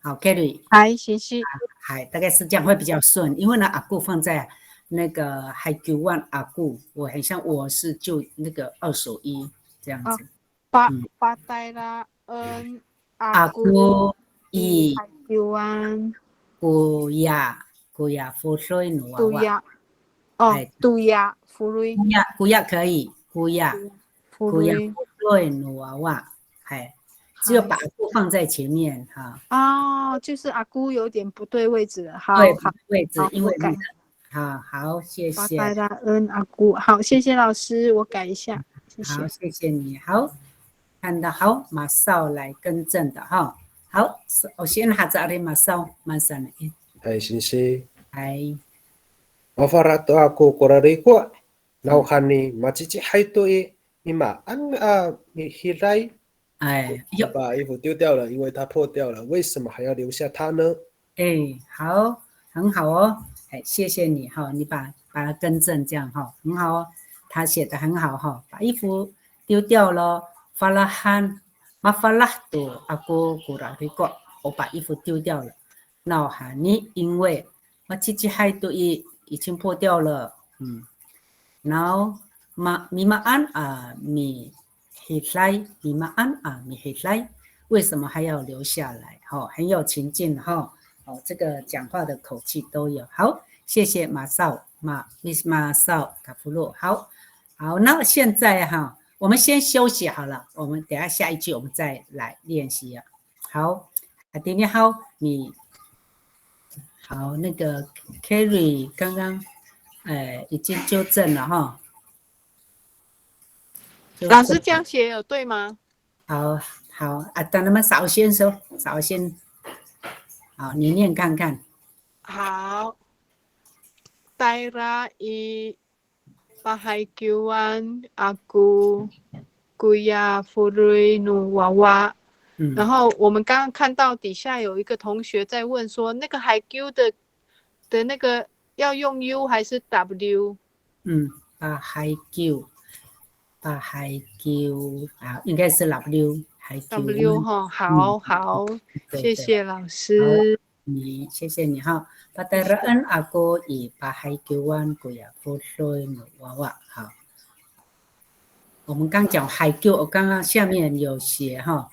好 ，Kerry， 嗨，谢谢。嗨，大概是这样会比较顺，因为呢，阿固放在那个海九万阿固，我很像我是就那个二手衣这样子。Tairaan aku i Haikiwan Kuya Furui Nuawa。Tuya Furui。Kuya 可以，Kuya Furui Nuawa， 哎。只有把阿姑放在前面哈。哦，就是阿姑有点不对位置。好，对，不对位置，因为那个。好，谢谢。阿姑，好，谢谢老师，我改一下。谢谢。好，谢谢你。好，看到好，马少来更正的哈。好，我先哈扎里马少，马上来。哎，谢谢。哎。Mafarato ako korariko, nauhani machichi haitoi, ima an mihilai。哎，把衣服丢掉了，因为它破掉了，为什么还要留下它呢？哎，好，很好哦，哎，谢谢你哈，你把它更正这样哈，很好哦，他写的很好哈，把衣服丢掉了，发了汗，马发拉多阿哥古拉瑞过，我把衣服丢掉了，那哈你因为我自己还都已经破掉了，然后米马安米。Hitlai， 为什么还要留下来？很有情境哈，这个讲话的口气都有。好，谢谢马少卡夫洛。好，那现在哈，我们先休息好了，我们等下一句我们再来练习啊。好，阿迪你好，你好，那个 Kerry 刚刚已经纠正了哈。老师这样写有对吗？好等他们少先说，好，你念看看。好 ，Taira i pahaikiwan aku Kuya Furui Nuawa。然后我们刚刚看到底下有一个同学在问说，那个Haikiu的那个要用 U 还是 W？ Pahaikiu 应该是 W。W 哈，好，谢谢老师。谢谢你哈。Tairaan aku i pahaikiwan Kuya Furui Nuawa。好，我们刚讲Haikiu，我刚刚下面有写哈，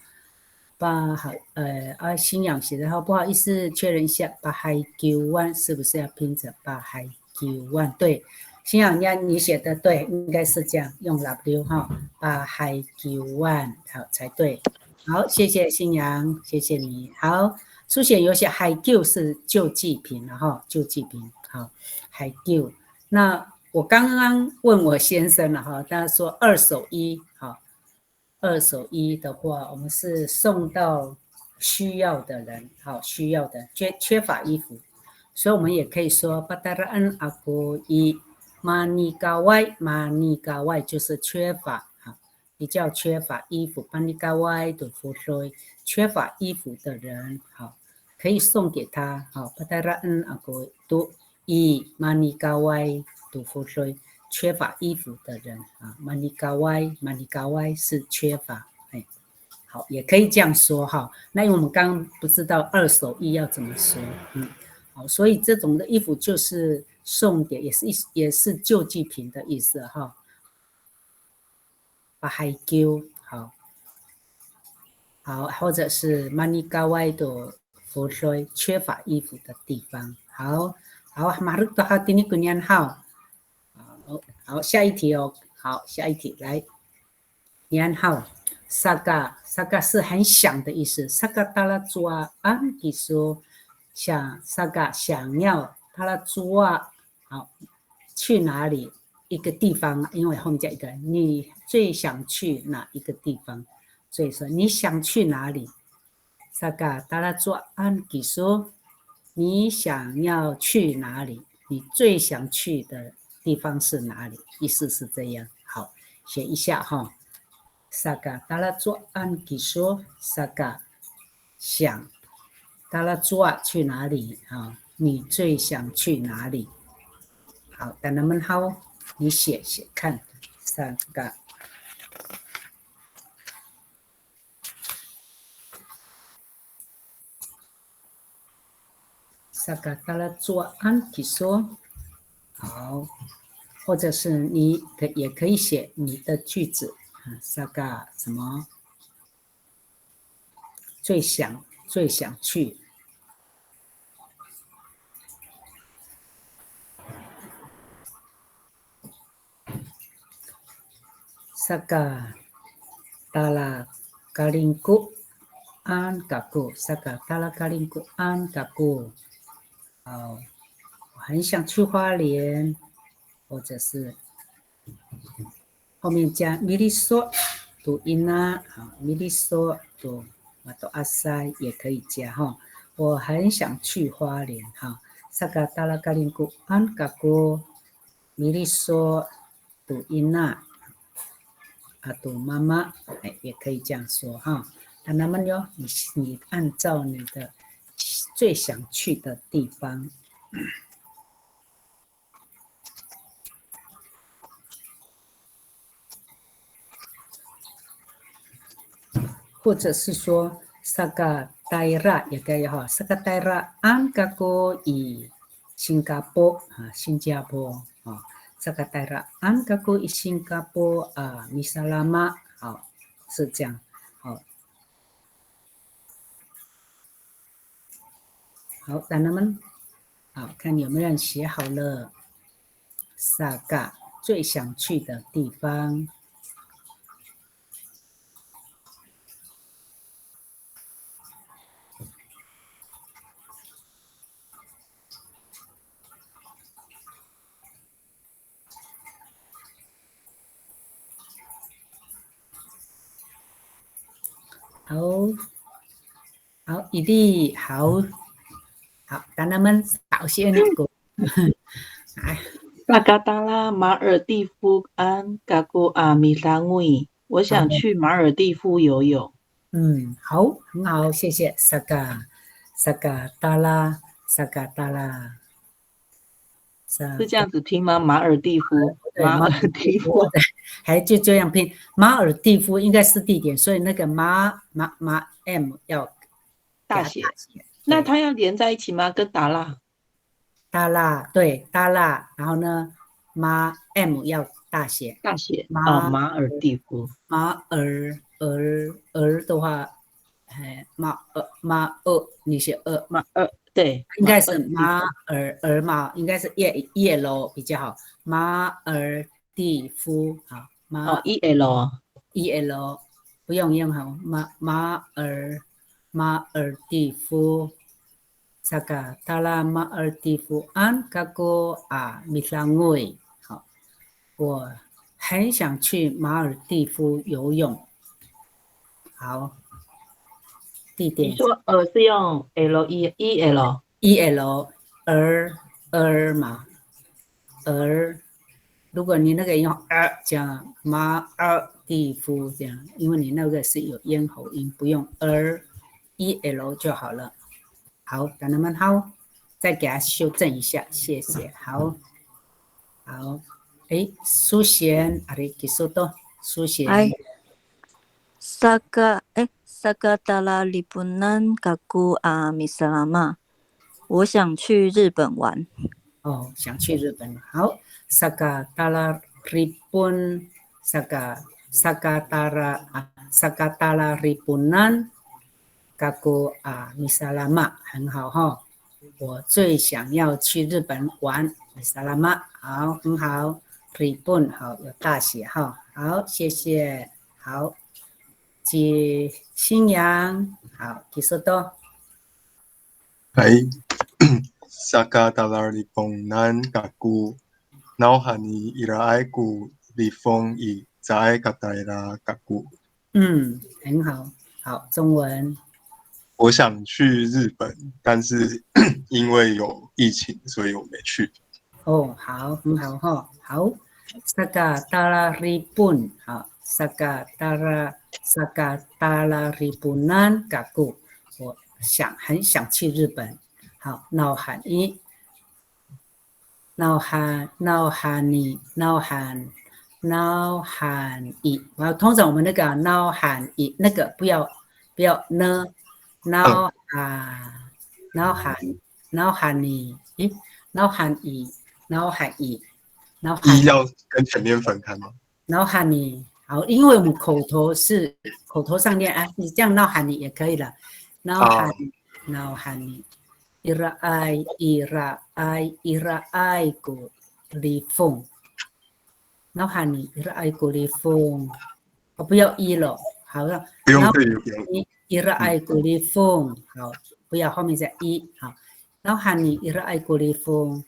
新阳写的哈，不好意思，确认一下，Pahaikiwan是不是要拼成Pahaikiwan？对。新阳你写的对，应该是这样用 W 哈，把Haikiwan 好才对。好，谢谢新阳，谢谢你。好，书写有写 Haikiu 是救济品了哈，救济品。好 ，Haikiu。那我刚刚问我先生了哈，他说二手衣，好，二手衣的话，我们是送到需要的人，好，需要的缺乏衣服，所以我们也可以说 Tairaan aku i Manigawai 就是缺乏，比较缺乏衣服。Manigawai 的Furui，缺乏衣服的人，好，可以送给他。好 ，Tairaan aku i Manigawai 的Furui，缺乏衣服的人啊。Manigawai 是缺乏，好，也可以这样说哈。那因为我们刚刚不知道二手衣要怎么说，好，所以这种的衣服就是送给，也是救济品的意思哈。Pahaikiu 好，或者是Manigawai 的Furui，缺乏衣服的地方。好，马鲁多哈蒂尼古念好，好，下一题哦，好，下一题来，念好，saga 是很想的意思，saga 达拉抓安吉说想 saga 想要，达拉抓好去哪里？一个地方，因为后面加一个，你最想去哪一个地方？所以说你想去哪里？saga 达拉抓安吉说。你想要去哪里？你最想去的地方是哪里？意思是这样。好，写一下哈。Saga 达拉做安吉说 ，Saga 想，达拉做去哪里？啊，你最想去哪里？好，等他们好，你写写看。Saga。saga 达拉做安吉说，好，或者是你也可以写你的句子啊 ，saga 什么最想去。saga 达拉卡林古安嘎古 saga 达拉卡林古安嘎古。好，我很想去花莲，或者是后面加米利索读音啊，好，米利索读马多阿塞也可以加哈。我很想去花莲哈。萨嘎达拉嘎林古安嘎古米利索读音啊，阿读妈妈也可以这样说哈。那那么哟，你按照你的最想去的地方。或者是说 saga daerah 也可以哈 saga daerah an kako i 新加坡啊新加坡啊 saga daerah an kako i 新加坡啊 misalama 好是这样好好等他们好看有没有人写好了 saga 最想去的地方好，一定好，等他们早些那个。萨嘎达拉马尔蒂夫安嘎古阿米拉维，我想去马尔蒂夫游泳。好，很好，谢谢萨嘎达拉。是这样子拼吗？马尔蒂夫，马尔蒂夫，还就这样拼。马尔蒂夫应该是地点，所以那个马 M 要大写。那它要连在一起吗？跟达拉？达拉对达拉，然后呢，马 M 要大写。大写哦，马尔蒂夫。马尔的话，马尔，你写马尔。对，应该是马尔嘛，应该是叶楼比较好。马尔蒂夫好，EL 不用好，马尔蒂夫，萨嘎达拉马尔蒂夫安嘎过啊米桑维好，我很想去马尔蒂夫游泳。好。地点你说是用 EL 嘛，如果你那个用讲马尔蒂夫这样，因为你那个是有咽喉音，不用EL 就好了。好，等他们好，再给他修正一下，谢谢。好，苏贤阿里吉苏多，苏贤。Saga达拉里布南嘎古阿米萨拉玛，我想去日本玩。想去日本。好 ，Saga 达拉里布Saga达拉里布南嘎古阿米萨拉玛，很好哈。我最想要去日本玩。萨拉玛，好，很好。日本，好，有大写哈。好，谢谢。好，接新阳，好，基索多。はい，Sakadala Riponnan Kaku Nauhani Iraiku Rifong I Zai Kataira Kaku。很好，好，中文。我想去日本，但是因为有疫情，所以我没去。哦，好，很好哈，好。Sakadala Ripun，好，Sakadala Ripunan Kaku， 我很想去日本。好，闹喊一，闹喊一。通常我们那个闹喊一那个不要呢，闹喊你，闹喊一。一要跟前面分开吗？闹喊你，好，因为我们口头上念啊，你这样闹喊你也可以了。闹喊你。Irai ku lifong， 然后喊你 irai ku lifong， 不要一了，好了，不用对， irai ku lifong， 好，不要后面再一，好，然后喊你 irai ku lifong，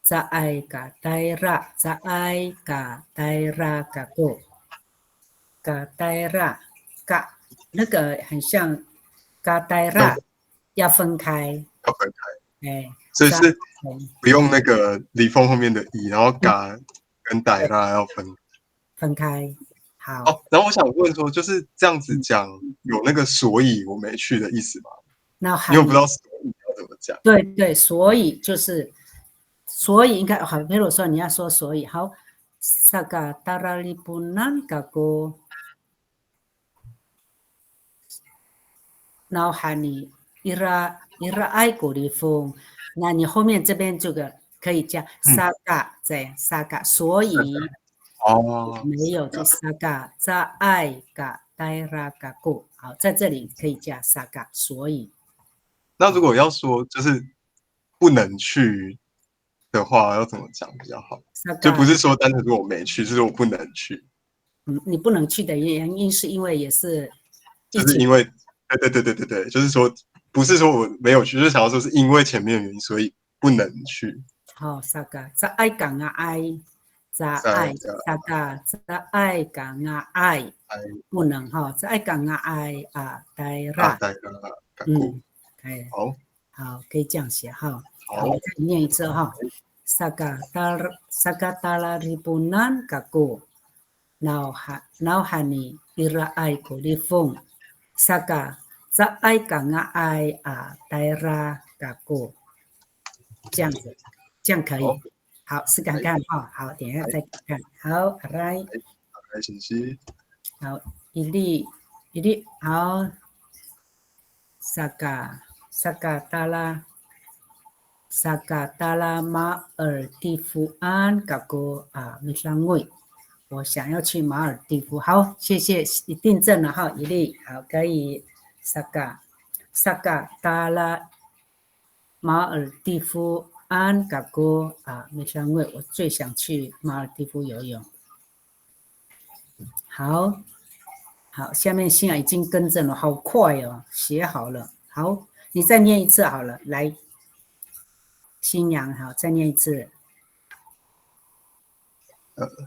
za ai ka daira ka go， ka daira ka 那个很像 ka daira。要分开，所以是不用那个离峰后面的一，然后嘎跟傣拉要分开。好，然后我想问说，就是这样子讲，有那个所以我没去的意思吗？因为我不知道所以要怎么讲。对，所以就是所以应该好，比如说你要说所以好，Saga Daralipunan Gago， 然后喊你。Irai ku lifong， 那你后面这边这个可以加 saga 在 saga， 所以没有就 saga za ai ga daira ga go， 好，在这里可以加 saga， 所以。那如果要说就是不能去的话，要怎么讲比较好？就不是说单纯说我没去，就是我不能去。你不能去的原因是因为也是，就是因为对，就是说。不是说我没有去，就是想要说是因为前面的原因，所以不能去。好，saga， za ai ga nga ai， za ai saga za ai ga nga ai， 不能哈 ，za ai ga nga ai 啊，daira， 好，可以这样写哈。好，我再念一次哈 ，saga dala ribunan gago， nauhani ira ai ko lifong， saga。za ai ga nga ai a daira ga go， 这样子，这样可以。好，试看看哈。好，等一下再看。好，来，信息。好，一粒，好。saga dala马尔地夫安ga go啊，Mitlangui， 我想要去马尔地夫。好，谢谢，一定正了哈，一粒，好，可以。Saga dala 马尔地夫安嘎哥啊，没香味。我最想去马尔地夫游泳。好，下面现在已经更正了，好快哦，写好了。好，你再念一次好了，来，新阳好，再念一次。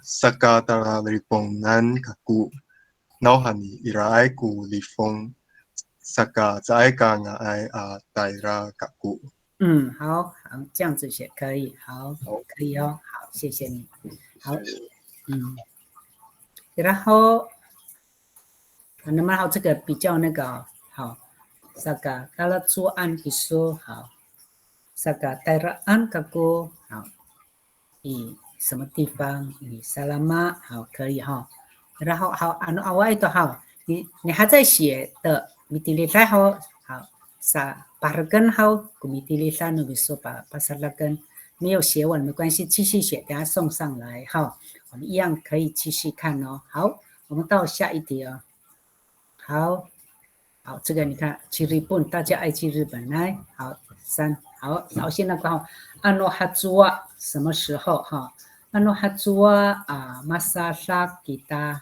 Saga dala riponnan kaku nauhani irai ku lifong。Saga za ai ga nga ai a daira ga go。 好，这样子写可以，好，可以哦，好，谢谢你，好，然后，那么好，这个比较那个好 ，Saga dala cuan isu 好 ，Saga dairaan ga go 好，以什么地方？以萨拉玛好，可以哈，然后好，awal itu好，你还在写的。Mitilisan ho， 好，sa pargan ho， mitilisan no biso pa pasalagan， 没有写完没关系，继续写，等下送上来哈，我们一样可以继续看哦。好，我们到下一题哦。好，这个你看去日本，大家爱去日本来，好3。好，首先那个哈，安诺哈朱啊，什么时候哈？安诺哈朱啊，masa sak kita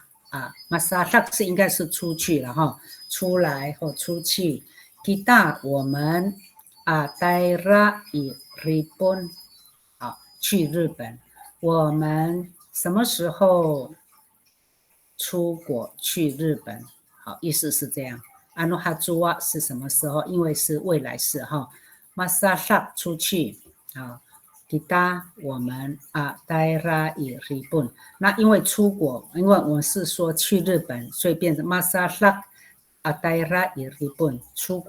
masa sak 是应该是出去了哈，出来或出去。kita 我们daerah Ripon 去日本。我们什么时候出国去日本？好，意思是这样。安诺哈朱啊是什么时候？因为是未来式哈。masa sak 出去kita 我们daerah Ripon。那因为出国，因为我是说去日本，所以变成 masa sak daerah Ripon 出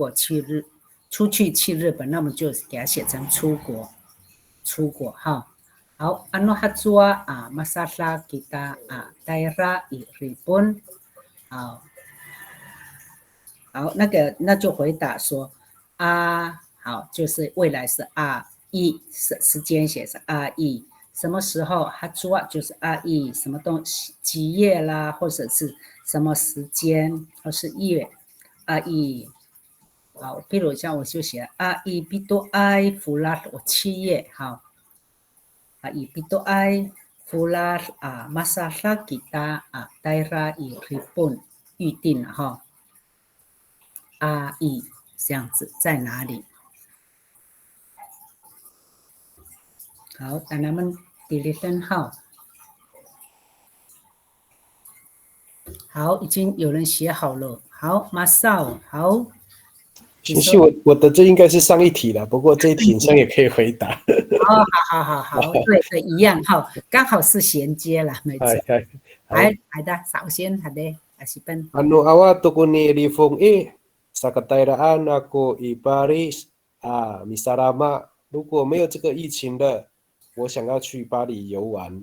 去去日本，那么就给它写成出国哈。好，安诺哈朱啊masa sak kita daerah Ripon。好，那就回答说好，就是未来是时间写是什么时候哈朱啊就是什么东西几月啦，或者是什么时间，或是月好，比如像我就写bito ai fulat 我7月好bito ai fulat masa sak kita daerah Ripon 预定了哈。这样子在哪里？好，等他们delete号。好，已经有人写好了。好，马少，好。其实我的这应该是上一题了，不过这一题上也可以回答。好，对，一样哈，刚好是衔接了，没错。好的，首先好的，Asipen。awak tukuni Rifung sa kadaeraan aku Paris Misarama。如果没有这个疫情的，我想要去巴黎游玩。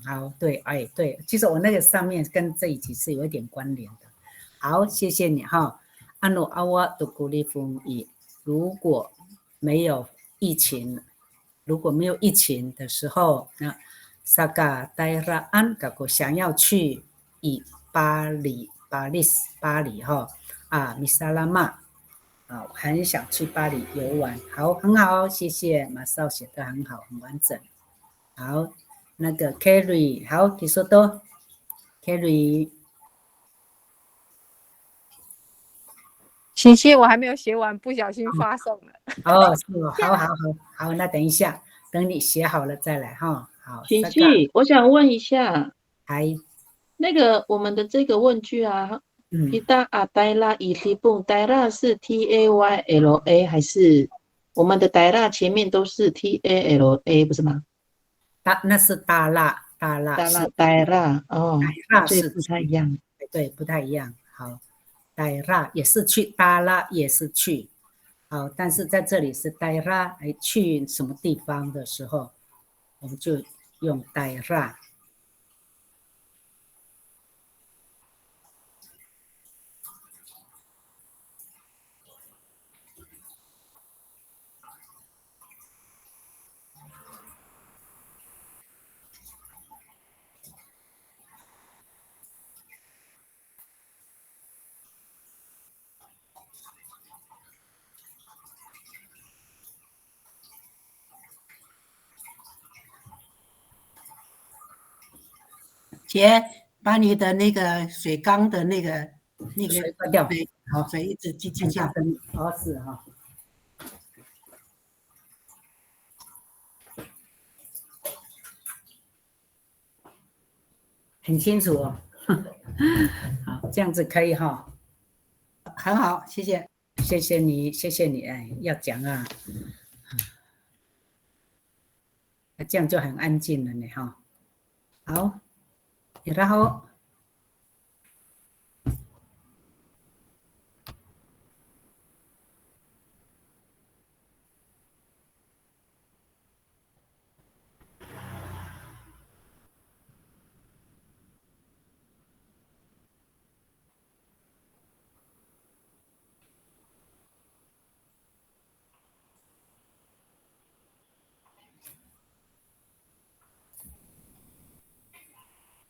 好，对，对，其实我那个上面跟这一题是有一点关联的。好，谢谢你哈。Anu awak tukuni Rifung 如果没有疫情的时候，那sa kadaeraan aku 想要去巴黎哈。Misarama 很想去巴黎游玩。好，很好，谢谢马少写得很好，很完整。好，那个 Carry 好，你说多 Carry。信息我还没有写完，不小心发送了。是好，那等一下，等你写好了再来哈。好，信息，我想问一下，那个我们的这个问句Kita daerah Ripon daerah 是 TAYLA 还是我们的 daerah 前面都是 TALA 不是吗？那是大辣daerah 所以不太一样。对，不太一样。好，daerah 也是去，大辣也是去。好，但是在这里是daerah去什么地方的时候，我们就用daerah。姐，把你的那个水缸的那个水关掉，好，水一直进下灯。是哈。很清楚哦。好，这样子可以哈。很好，谢谢，谢谢你，要讲啊。这样就很安静了呢哈。好。然后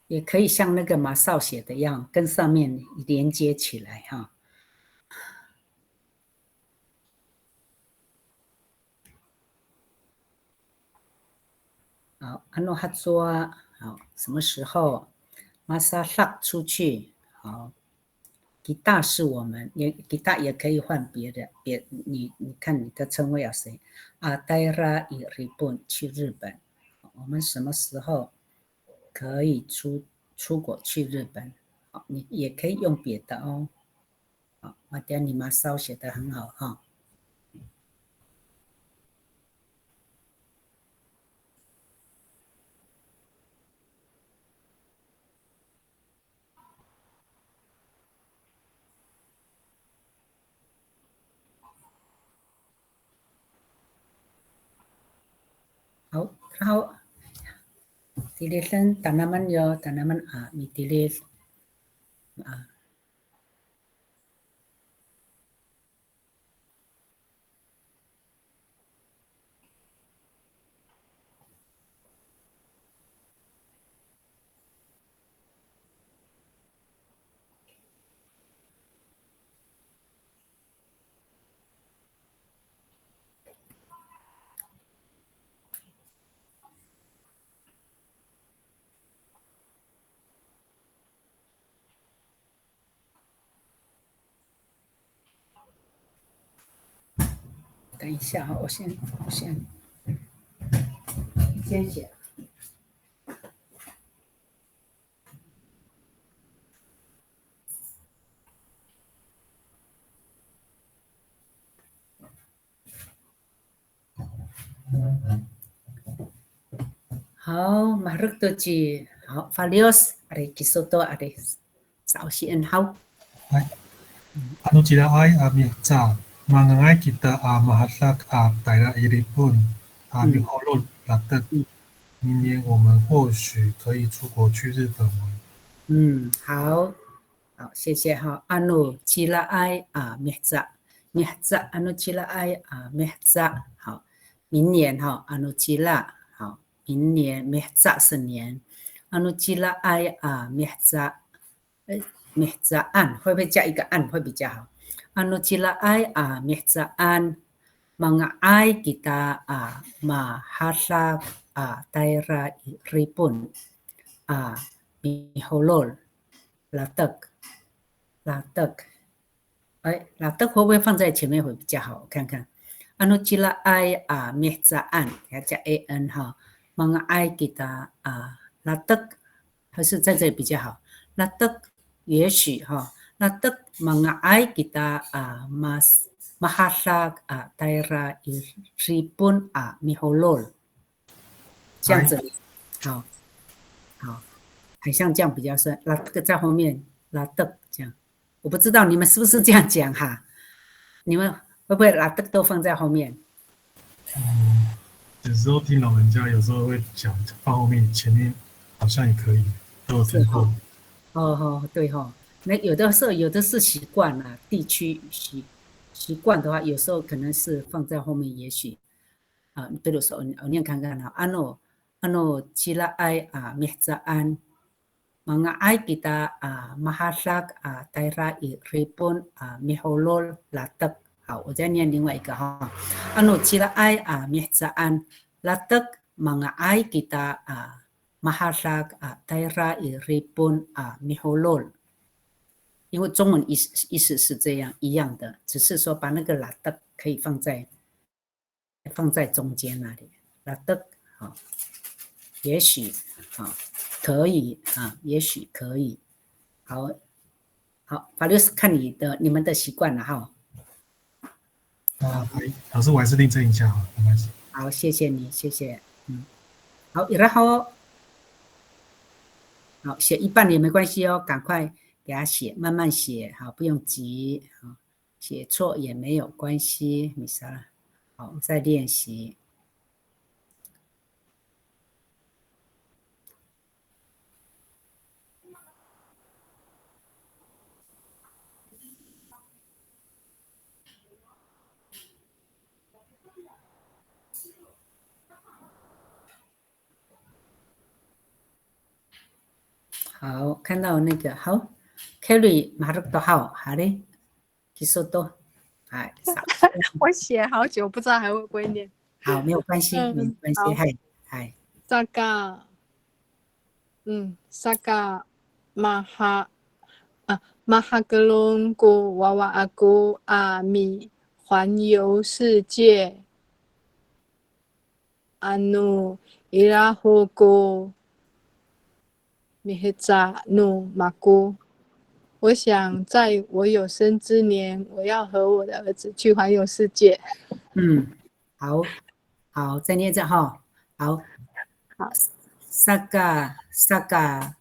也可以像那个马少写的一样，跟上面连接起来哈。好，安诺哈做好，什么时候？马萨拉出去，好。吉大是我们，吉大也可以换别的，你看你的称谓要谁？戴拉以日本去日本，我们什么时候可以出国去日本？好，你也可以用别的哦。好，马爹你马骚写得很好哈。好，然后tulisan tanaman yo, tanaman mitulis啊。等一下哈，我先写。好，马上就去。好 ，Valios ada Kisoto ada Sausian hau. Anu tidak ai mica mangai kita mahasak daerah Iripun Miholol latat 明年我们或许可以出国去日本玩。好，谢谢哈。Anu cila ai mica anu cila ai mica 好，明年哈 Anu cila 好，明年 mica 是年 Anu cila ai mica mihzaan 会不会加一个按会比较好 Anu cila ai mihzaan mengai kita mahasak daerah Iripun Miholol latak 会不会放在前面会比较好？我看看 Anu cila ai mihzaan 要加 an 哈 mengai kita latak 还是在这里比较好 latak 也许哈 latak mengai kita mahasak daerah Iripun Miholol 这样子好，很像这样比较深，拉这个在后面，拉的这样，我不知道你们是不是这样讲哈？你们会不会拉的都放在后面？有时候听老人家，有时候会讲放后面，前面好像也可以，都有听过。对哈，那有的时候有的是习惯啦，地区习惯的话，有时候可能是放在后面，也许比如说我念看看哈，Anu cila ai mihzaan mengai kita mahasak daerah Iripun Miholol latak 好，我再念另外一个哈，Anu cila ai mihzaan latak mengai kita mahasak daerah Iripun Miholol 因为中文意思是这样一样的，只是说把那个 latak 可以放在中间那里 latak 好。也许可以也许可以，好，法律是看你们的习惯了哈。老师，我还是订正一下哈，没关系。好，谢谢你，谢谢，好，然后好写一半也没关系哦，赶快给他写，慢慢写，好，不用急，好，写错也没有关系，没啥了，好，再练习。好，看到那个好 ，Carry 马上都好，好嘞，其实都，我写好久，不知道还会不会念。好，没有关系，没关系，嗨。Saga Mahagelung ku wawa aku ami 环游世界 anu irahu ku mihitsa nu maku。我想在我有生之年，我要和我的儿子去环游世界。好，再念一次哈。好，Saga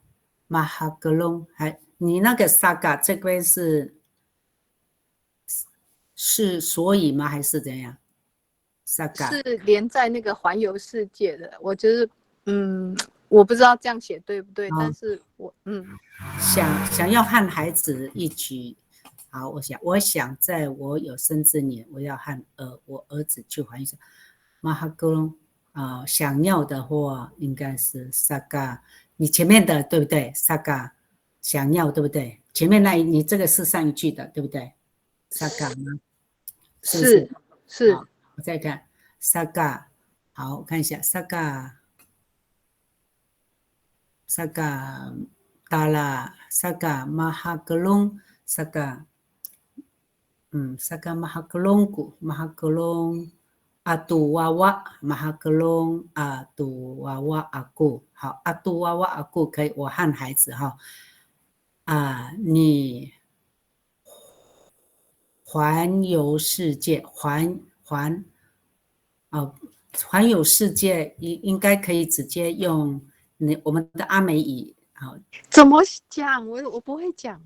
Mahagelung， 你那个 Saga 这边是所以吗？还是怎样 ？Saga 是连在那个环游世界的，我就是我不知道这样写对不对，但是我想要和孩子一起。好，我想在我有生之年，我要和我儿子去环游世界。Mahagelung 想要的话应该是 Saga， 你前面的对不对 ？Saga 想要对不对？前面你这个是上一句的对不对 ？Saga 吗？是。我再看 Saga， 好，我看一下 Saga Dala Saga Mahagelung Saga Mahagelung atu wawa Mahagelung atu wawa aku。 好 atu wawa aku 可以，我和孩子哈你环游世界环游世界应该可以直接用我们的阿美语。好，怎么讲？我不会讲。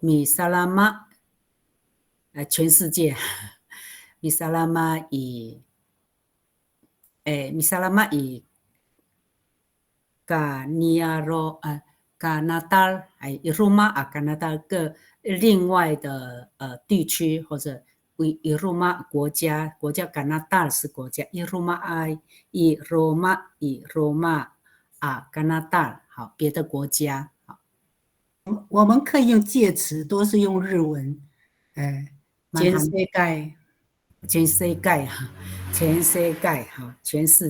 米萨拉玛，全世界，米萨拉玛以加尼亚罗加拿大以罗马加拿大各另外的地区或者以罗马国家加拿大是国家，以罗马加拿大好，别的国家好。我们可以用介词，都是用日文。全世界，全世界好，全世界好，全世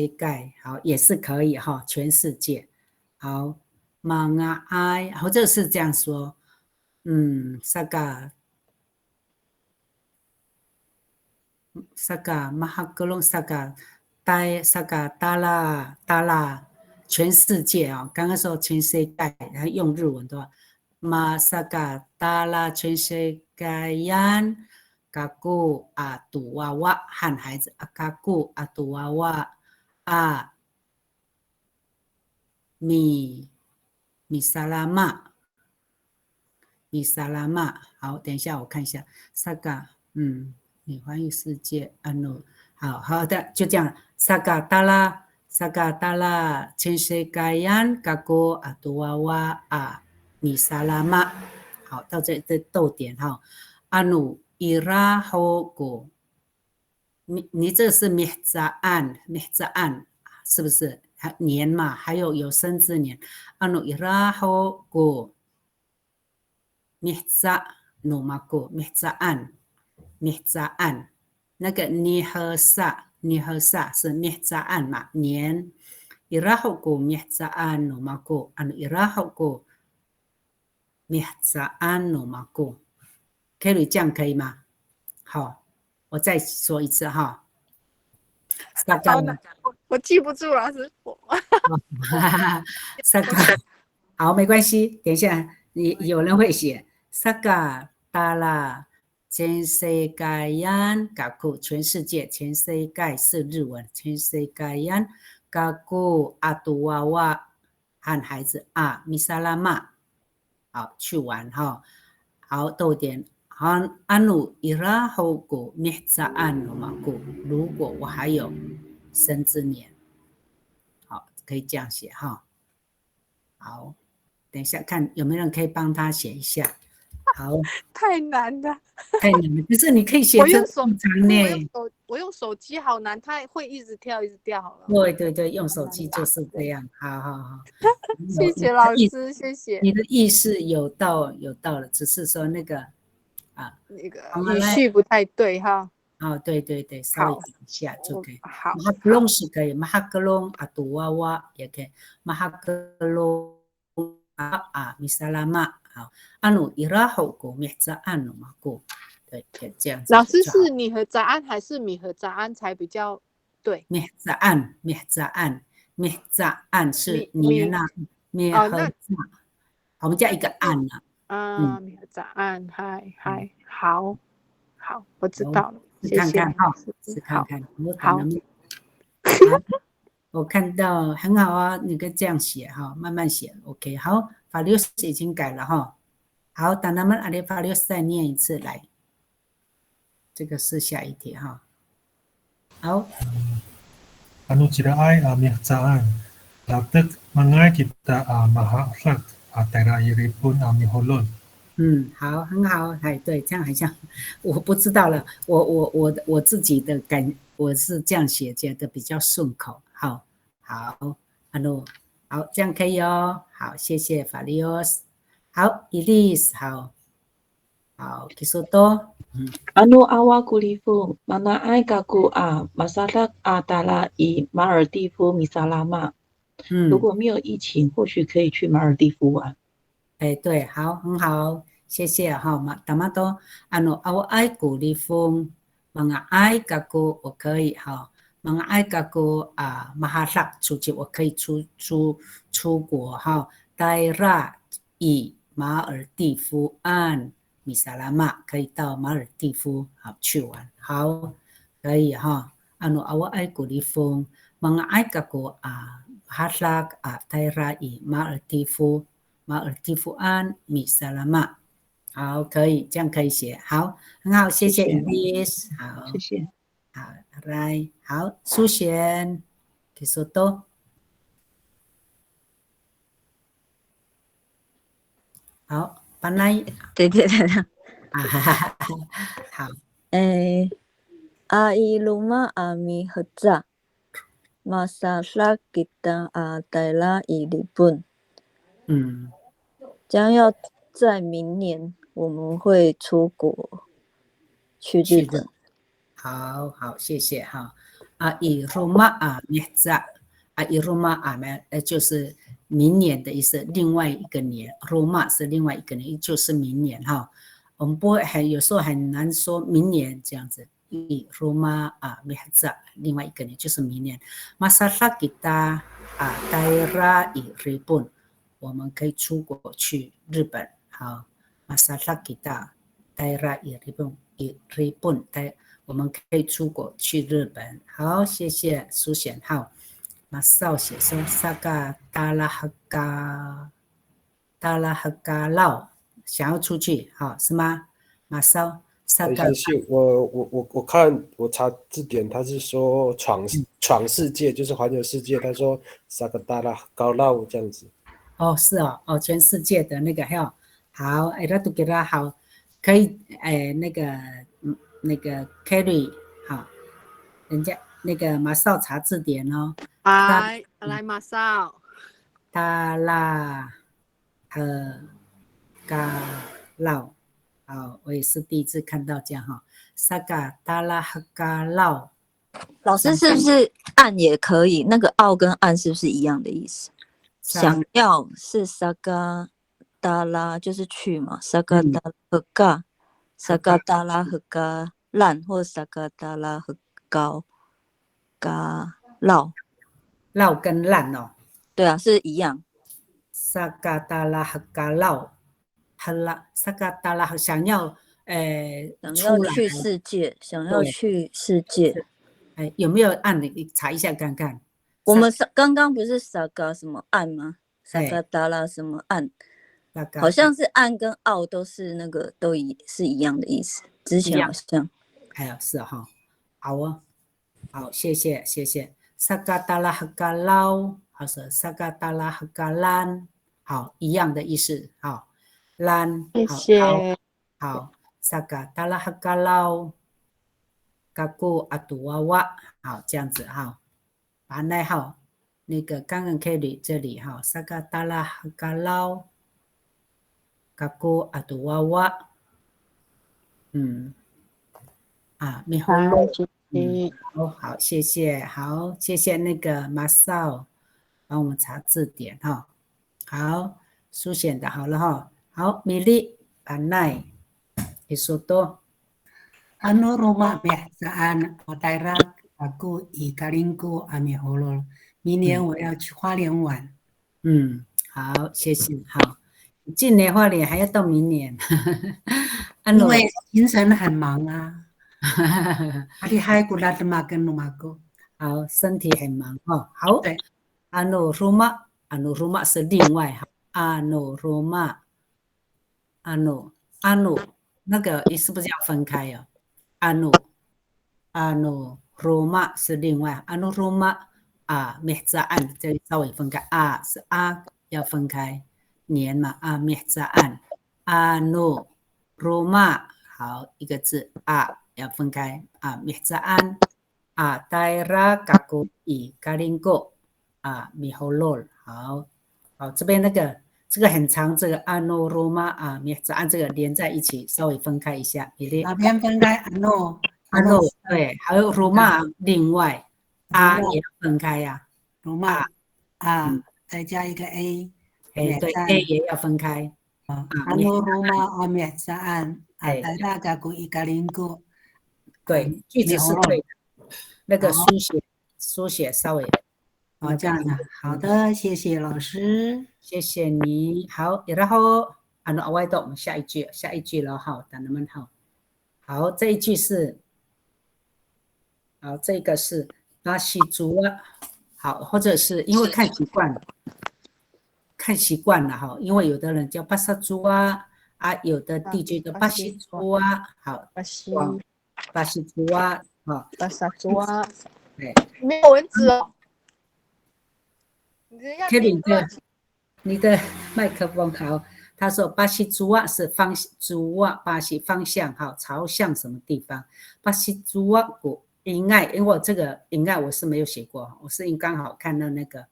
界好也是可以哈，全世界好。马爱或者是这样说，Saga Mahagelung Saga Dala 全世界啊，刚刚说全世界，用日文的话 ，Saga Dala 全世界yan kaku atu wawa 和孩子kaku atu wawa mi salama 好，等一下我看一下 Saga 你环游世界好的，就这样 Saga Dala 全世界yan kaku atu wawa mi salama 好，到这逗点哈，anu irahogo 你这是 mihzaan 是不是年嘛？还有生之年 anu irahogo mihza no mako mihzaan 那个 nihsa 是 mihzaan 嘛，年 irahogo mihzaan no mako anu irahogo mihzaan no mako Kerry 这样可以吗？好，我再说一次哈。我记不住老师。好，没关系，等一下有人会写 Saga Dala 全世界yan kaku 全世界，全世界是日文，全世界yan kaku atu wawa 和孩子misalama 好去玩哈，好逗点。anu irahogo mihzaan no mako 如果我还有生之年，好，可以这样写哈。好，等一下看有没有人可以帮他写一下。好，太难了，可是你可以写这长呢。我用手机好难，它会一直跳好了。对，用手机就是这样。好。谢谢老师，谢谢。你的意识有到了，只是说那个那个语序不太对哈。哦，对对对，稍微好，一下就可以。好，马哈格隆是可以，马哈格隆啊，杜娃娃也可以，马哈格隆啊，米萨拉玛，好，安努伊拉后古米扎安努嘛古，对，可以这样子。老师是米和杂安还是米和杂安才比较对？米扎安，米扎安，米扎安是年啊，米和扎，我们加一个安啊。米和杂安，嗨，好，我知道了，谢谢。看看哈，试看看，我可能我看到很好啊，你可以这样写哈，慢慢写 ，OK， 好，法律已经改了哈，好，等他们阿里法律再念一次来，这个是下一题哈，好。Anu cirai mihtsaan, laptek mangai kita mahaklat daerah iripun miholon。好，很好，哎，对，这样好像我不知道了，我自己的我是这样写，觉得比较顺口，好，阿诺，好，这样可以哦，好，谢谢法利奥斯，好，Elise，好，Kisuto，Anu awak kulifu mana ai kaku masalah adalah i 马尔地夫米萨拉玛。如果没有疫情，或许可以去马尔地夫玩。哎，对，好，很好，谢谢哈，大妈都我爱古丽风，mga爱kaku我可以哈，mga爱kaku马哈萨出去我可以出国哈，daerah i 马尔地夫按米萨拉玛可以到马尔地夫好去玩，好，可以哈，我爱古丽风，mga爱kaku马哈萨daerah i 马尔地夫。马尔地夫安米萨拉玛，好，可以，这样可以写，好，很好，谢谢 Elise， 好，谢谢，好，来，好，苏璇，给说多，好，本来，对，好，阿伊鲁玛阿米合扎，masalah kita adalah i Lipun。将要在明年我们会出国去日本。好，谢谢哈。以罗马米扎以罗马就是明年的意思，另外一个年，罗马是另外一个年，就是明年哈。我们不会有时候很难说明年这样子。以罗马米扎另外一个年就是明年。Masalah kita daerah i Lipun。我们可以出国去日本，好，masalah kita daerah i Lipun，我们可以出国去日本，好，谢谢苏显浩，马少写说saga dalah galau，想要出去，好是吗？马少saga，我看我查字典，他是说闯世界，就是环游世界，他说saga dalah galau这样子。哦，是哦，全世界的那个哈，好，那都给他好，可以，那个 Carry 好，人家那个马少查字典哦，来马少，达拉和嘎老，好，我也是第一次看到这样哈，萨嘎达拉和嘎老，老师是不是按也可以？那个奥跟按是不是一样的意思？想要是萨嘎达拉就是去嘛，萨嘎达和嘎，萨嘎达拉和嘎烂，或萨嘎达拉和高嘎绕跟烂哦，对啊，是一样。萨嘎达拉和嘎绕，萨嘎达拉想要去世界，想要去世界，有没有按你查一下看看？我们刚刚不是萨嘎什么岸吗？萨嘎达拉什么岸？好像是岸跟奥都是那个都是一样的意思。之前好像，是哈，好哦，好，谢谢。萨嘎达拉和嘎捞，还是萨嘎达拉和嘎兰，好，一样的意思，好，兰，谢谢，好，萨嘎达拉和嘎捞，嘎古阿杜娃娃，好，这样子哈。把那号那个刚刚 Kelly 这里哈，萨嘎达拉哈嘎捞，嘎古阿杜娃娃，啊，米hồ lô。好，谢谢，好，谢谢那个马少帮我们查字典哈。好，书写的好了哈。好，米粒板奈，Isoto。Ano rumah biasaan Otairak aku Ikalinku Amiholol， 明年我要去花莲玩。好，谢谢，好。今年花莲还要到明年，因为行程很忙啊。你还过来的嘛跟鲁马哥，好，身体很忙哦。好，对，anu rumah 是另外哈，anu rumah，anu 那个意思不是要分开哦，anu rumah 是另外，anu rumah 啊，mehzaan 这里稍微分开，是要分开。年嘛mehzaan anu rumah 好一个字要分开mehzaan daerah kaku i Kalingko miholol 好这边那个这个很长，这个 anu rumah mehzaan 这个连在一起，稍微分开一下。哪边分开 anu 对，还有 rumah 另外也要分开呀，rumah 再加一个 a。对 ，A 也要分开。anu rumah mehzaan daerah kaku i Kalingko。对，句子是对的，那个书写稍微。这样的，好的，谢谢老师，谢谢你。好，然后外头我们下一句了哈，等你们好。好，这一句是，好，这个是巴西族啊，好，或者是因为看习惯了哈，因为有的人叫巴萨猪有的地区的巴西猪好，巴西猪巴萨猪对，没有蚊子哦。你的麦克风好，他说巴西猪是巴西方向好，朝向什么地方？巴西猪古因爱，因为我这个因爱我是没有写过，我是刚好看到那个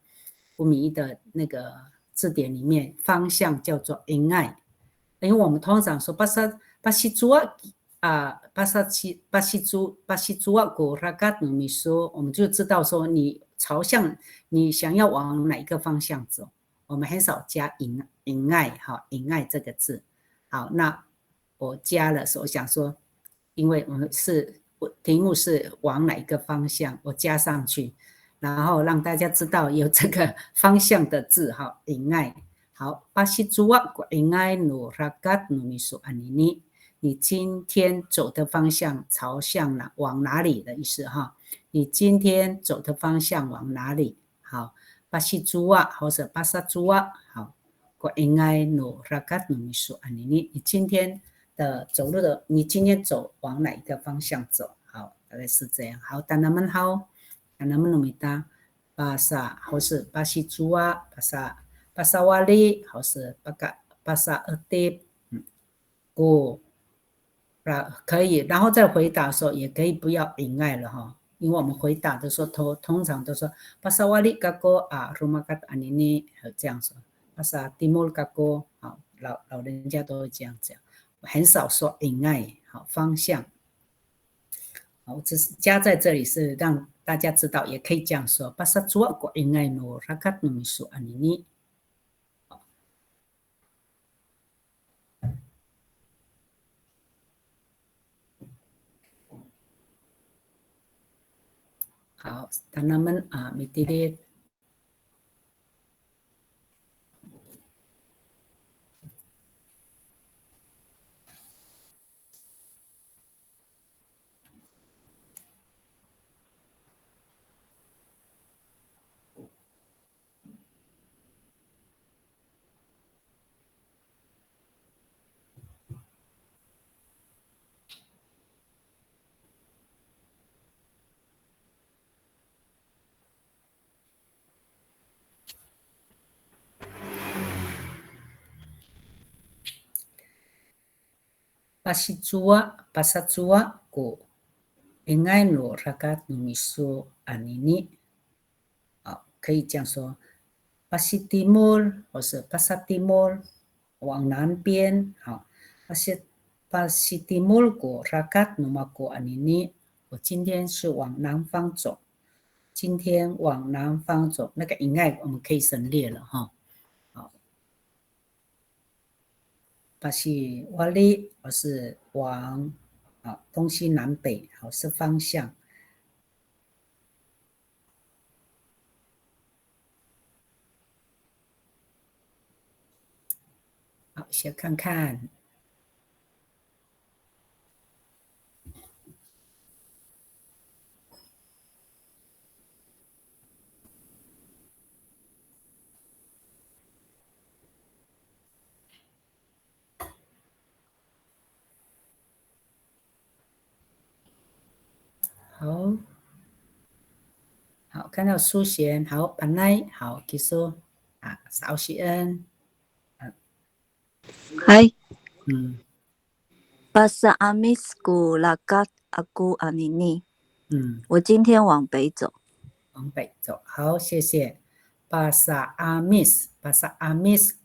吴敏仪的那个字典里面方向叫做因爱，因为我们通常说巴西猪巴西猪古拉嘎努米说，我们就知道说你朝向你想要往哪一个方向走，我们很少加因爱哈，因爱这个字。好，那我加了，我想说，因为我们题目是往哪一个方向，我加上去，然后让大家知道有这个方向的字哈，因爱。好，巴西猪因爱努拉嘎努米说安尼尼。你今天走的方向朝向往哪里的意思哈？你今天走的方向往哪里？好，巴西猪或者巴萨猪好，我应该努拉嘎努米说安尼尼。你今天的走路的，你今天走往哪一个方向走？好，大概是这样。好，当他们好，当他们努米达巴萨或是巴西猪巴萨瓦里或是巴萨尔蒂可以，然后再回答的时候也可以不要因爱了哈，因为我们回答的时候通常都说巴萨瓦里嘎哥rumah kat安尼这样说，巴萨蒂莫嘎哥好，老人家都会这样讲，很少说因爱好方向。好，这是加在这里是让大家知道，也可以这样说，巴萨主过因爱no rakat no misu安尼。好，tanaman mitilit。pasajua ko ingay no rakat no miso anini。好，可以这样说 ，Pasitimol 或是 Pasatimol 往南边，好，巴西蒂莫尔果拉卡努马果安尼尼，我今天是往南方走。今天往南方走，那个应该我们可以省略了哈。好，巴西瓦里，我是往东西南北，好是方向。好，先看看。好，好，看到苏贤，好，本来好，其实邵喜恩，嗨，Bahasa Amisku lakat aku anini，我今天往北走。往北走，好，谢谢。Bahasa Amis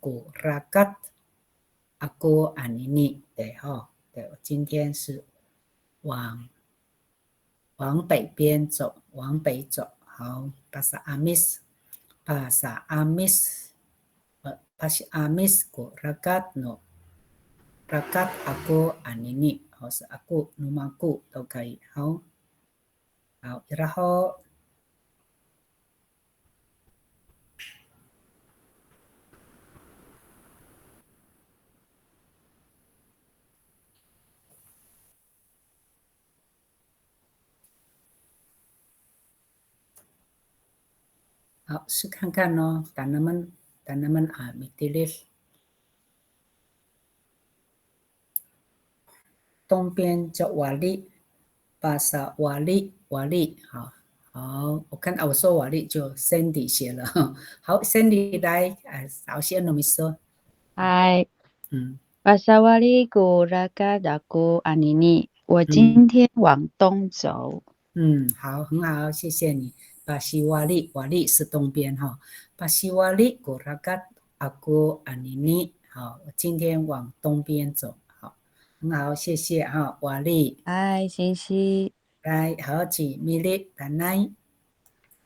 ku lakat aku anini，对哈，对，我今天是往北边走，往北走，好。Bahasa Amis ku lakat aku anini，或是 aku numaku 都可以，好。好，然后好，试看看哦，等他们ditulis。东边叫瓦利，巴萨瓦利，好，好，我看我说瓦利就 Sandy 写了，好 ，Sandy 来，首先我们说，嗨，巴萨瓦利古拉嘎达古阿尼尼，我今天往东走。好，很好，谢谢你。巴西瓦利是东边哈，巴西瓦利古拉嘎阿古阿尼尼，好，我今天往东边走。很好，谢谢哈，瓦利。嗨，谢谢。来，好，请米粒丹奈。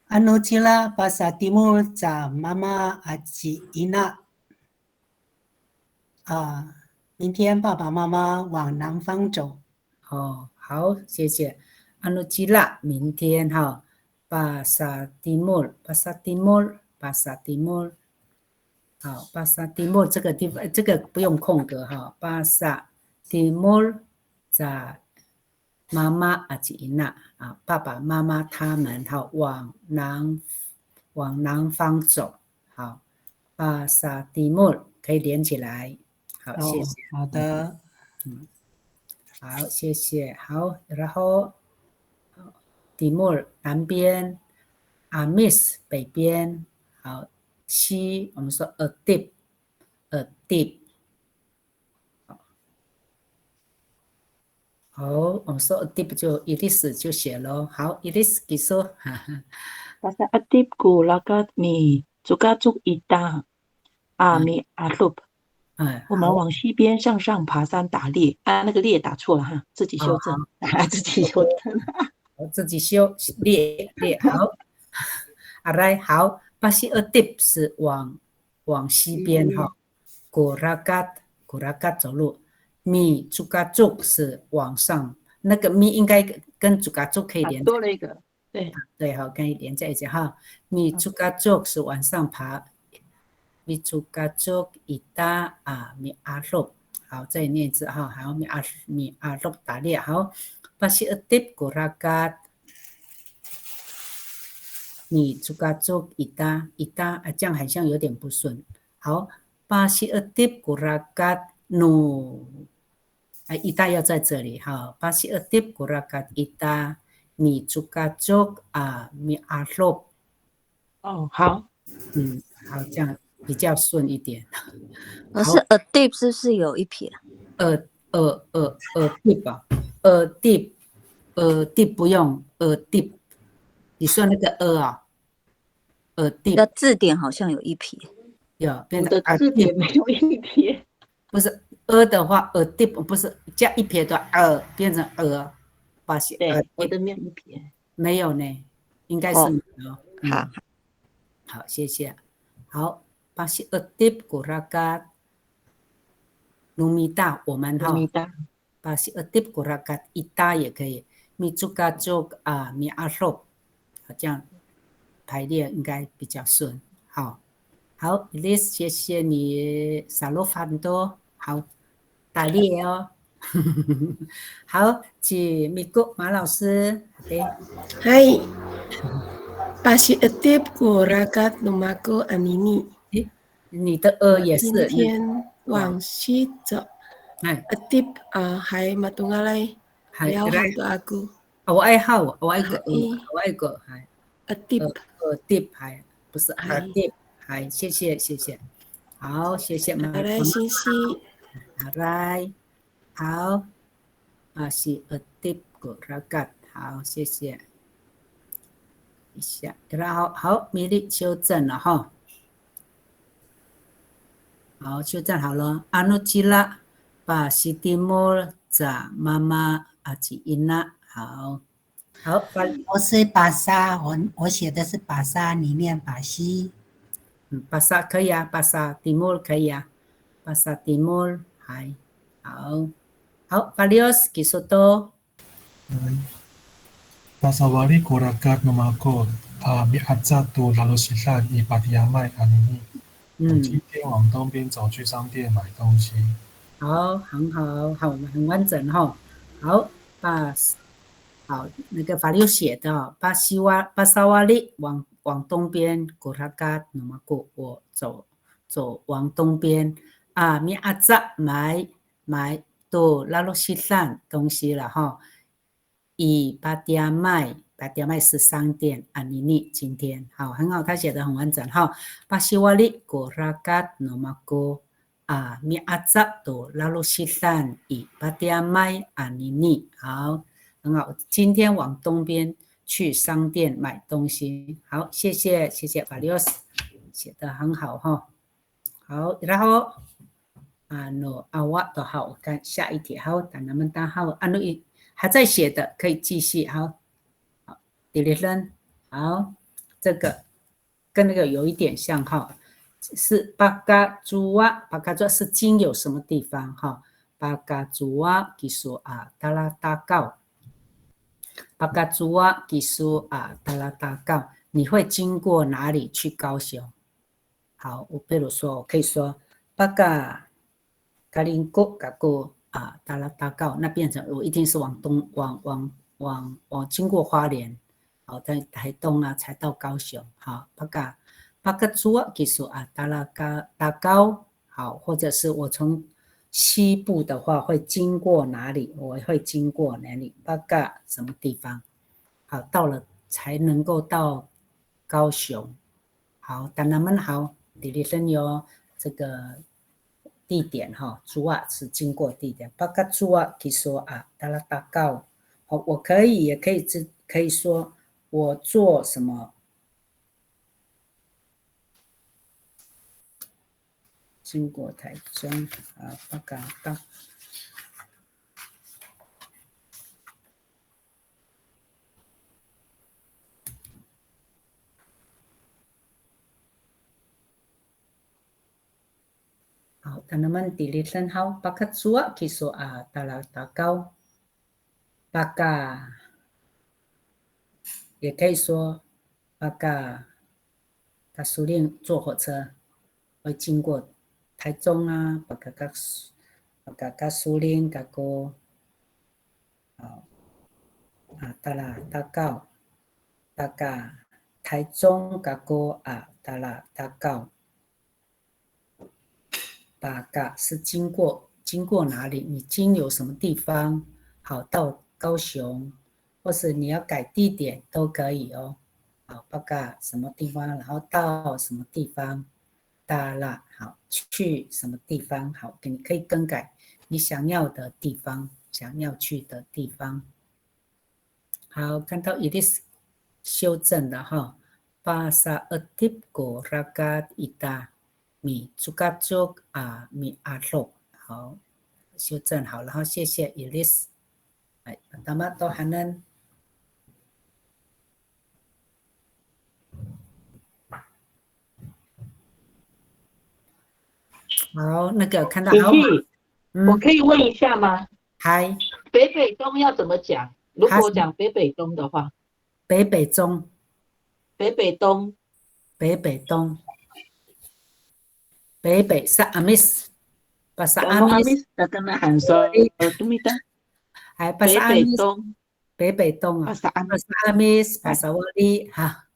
Anu cila bahasa timur ca mama aji ina。明天爸爸妈妈往南方走。好，谢谢。Anu cila 明天哈，bahasa timur。好，bahasa timur 这个地方，这个不用空格哈，bahasa timur 在妈妈aji ina 爸爸妈妈他们往南方走，好，bahasa timur 可以连起来，好，谢谢。好的，好，谢谢。好，然后timur 南边，Amis 北边，好，西我们说 adib。好，我们说 adib 就 Iris 就写了。好 ，Iris 你说。Bahasa adibku lakat mi cukajuk ita mi alup。我们往西边向上爬山打猎那个猎打错了哈，自己修正，自己修正。我自己修猎好。来好，巴西 adib 是往西边哈。Kurakat 走路。mi cukajuk 是往上，那个 mi 应该跟 cukajuk 可以连多了一个，对好，可以连在一起哈。mi cukajuk 是往上爬。mi cukajuk ita mi alup， 好，再念一次哈。好 mi alup 打猎好。Bahasa adib kurakat mi cukajuk ita 这样好像有点不顺。好 Bahasa adib kurakat no。ita 要在这里哈。Bahasa adib kurakat ita mi cukajuk mi alup。好。好，这样比较顺一点。老师 adib 是不是有一撇？adib 吧，adib 不用 adib， 你说那个adib 的字典好像有一撇。有，我的字典没有一撇。不是的话，adib 不是加一撇的变成把写对，我的没有一撇，没有呢，应该是没有。好，好，谢谢。好，把写adib gurakat numita 我们哈，把写adib gurakat ita 也可以，mi juga jug mi arok， 这样排列应该比较顺。好。好 ，Liz， 谢谢你撒罗反多，好，打猎哦。好，请米谷马老师，对。Hai, pasi etip gurakat numaku anini。你的也是。今天往西走。etip hai matungalai， 了很多阿姑。我爱好，我爱个，我爱个，还。etip 还不是 etip。好，谢谢，谢谢。好，谢谢妈妈。来，欣喜。好来，好，是adib gurakat， 好，谢谢。一下，然后好，米粒修正了哈。好，修正好了。Anujila把西蒂莫za妈妈阿吉伊娜，好。好，我是巴沙，我写的是巴沙，你念巴西。巴萨可以啊，巴萨蒂莫可以啊，巴萨蒂莫还好，好 ，Valios Kisoto。Pasawari korakat nomako miatzatu lalosilan ipatiamai anini。我今天往东边走去商店买东西。好，很好，很完整哈。好，好，那个法律写的巴萨瓦利往东边，古拉嘎那么过，我走往东边米阿扎买到拉罗西山东西了哈。以巴迪亚麦是商店尼今天好很好，他写的很完整哈。巴西瓦利古拉嘎那么过米阿扎到拉罗西山以巴迪亚麦尼好。很好，今天往东边去商店买东西。好，谢谢法利奥斯，写得很好哈。好，然后我的好，我看下一题。好，等他们打好，还在写的可以继续。好，delete。好，这个跟那个有一点像哈，是巴嘎朱瓦是经有什么地方哈？巴嘎朱瓦技术达拉达高。巴嘎朱瓦技术达拉达高，你会经过哪里去高雄？好，我比如说，我可以说巴嘎卡林国嘎古达拉达高，那变成我一定是往东，往经过花莲，好，在台东才到高雄。好，巴嘎朱瓦技术达拉达高，好，或者是我从西部的话会经过哪里？我会经过哪里？巴嘎什么地方？好，到了才能够到高雄。好，当他们好，迪丽森有这个地点哈，朱瓦是经过地点。巴嘎朱瓦可以说达拉达高。好，我也可以说我做什么？经过台中巴嘎到。好，当他们delete好，巴嘎朱瓦可以说达拉达高。巴嘎也可以说巴嘎苏林坐火车会经过台中巴嘎苏林嘎个达拉达高，巴嘎台中嘎个达拉达高。巴嘎是经过哪里？你经有什么地方？好，到高雄，或是你要改地点都可以哦。好，巴嘎什么地方？然后到什么地方？达拉好，去什么地方？好，你可以更改你想要的地方，想要去的地方。好，看到Iris修正了哈。巴萨etip gurakat ita。米朱嘎朱米阿洛，好，修正好，然后谢谢 Elise。哎，pertama Tuhanan。好，那个看到好吗？我可以问一下吗？嗨，北北东要怎么讲？如果讲北北东的话，北北中，北北东，北北东，北北是 Amis，bahasa Amis。Amis tumita。哎，bahasa Amis，北北东啊 bahasa Amis，bahasa Wali 哈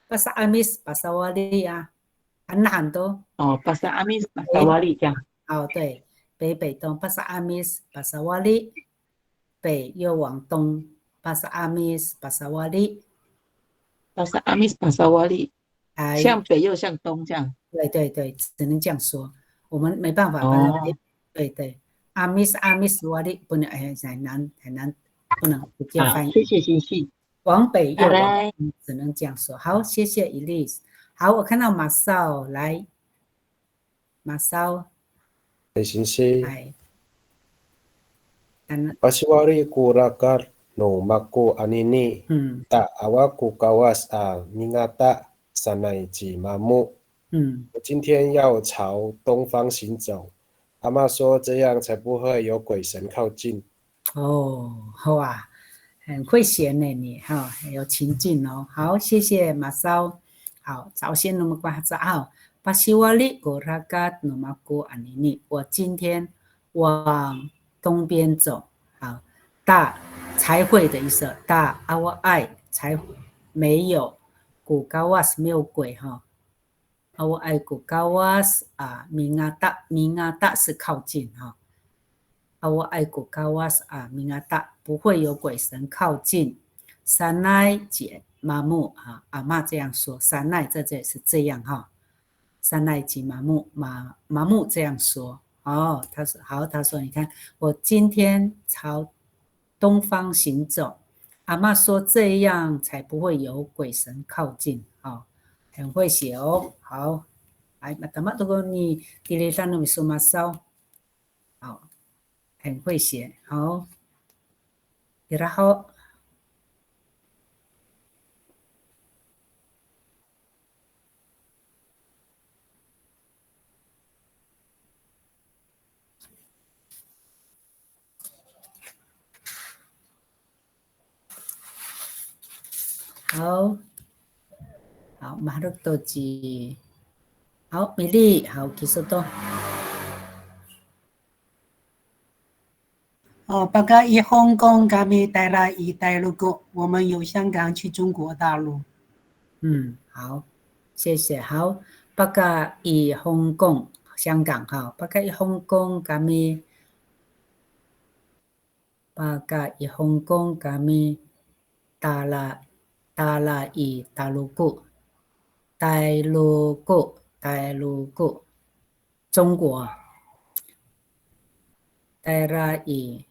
，bahasa Amis，bahasa Wali 啊，很难的。哦，bahasa Amis，bahasa Wali 这样。哦，对，北北东 bahasa Amis，bahasa Wali， 北又往东 bahasa Amis，bahasa Wali。bahasa Amis，bahasa Wali。向北又向东这样。对对对，只能这样说，我们没办法把它对对。Amis Wali 不能很难，不能直接翻译。谢谢欣欣。往北又往东，只能这样说。好，谢谢 Elise。好，我看到马少来，马少。欣欣。哎。Pasiwari kurakar no mako anini ta awaku kawas mingata sanai jimamu。我今天要朝东方行走。阿嬷说这样才不会有鬼神靠近。哦，好啊，很会写呢你哈，很有情境哦。好，谢谢马少。好，早先那么关早好。Pasiwari kurakar no mako anini， 我今天往东边走。好，大才会的意思，大阿我爱才没有，古高瓦是没有鬼哈。阿我爱古高瓦是明阿大是靠近哈。阿我爱古高瓦是明阿大不会有鬼神靠近。三奈姐麻木阿嬷这样说，三奈这是这样哈。三奈姐麻木这样说。哦，他说好，他说你看，我今天朝东方行走，阿嬷说这样才不会有鬼神靠近。哦，很会写哦。好，来，pertama tuh nih tulisan nulis masal， 好，很会写。好，然后好，好，马上到几，好，美丽，好，其实都。Pagka i Hong Kong kami daerah i Daelugu， 我们由香港去中国大陆。好，谢谢。好，Pagka i Hong Kong 香港哈 ，Pagka i Hong Kong kami，Pagka i Hong Kong kami daerah i Daelugu，中国 daerah i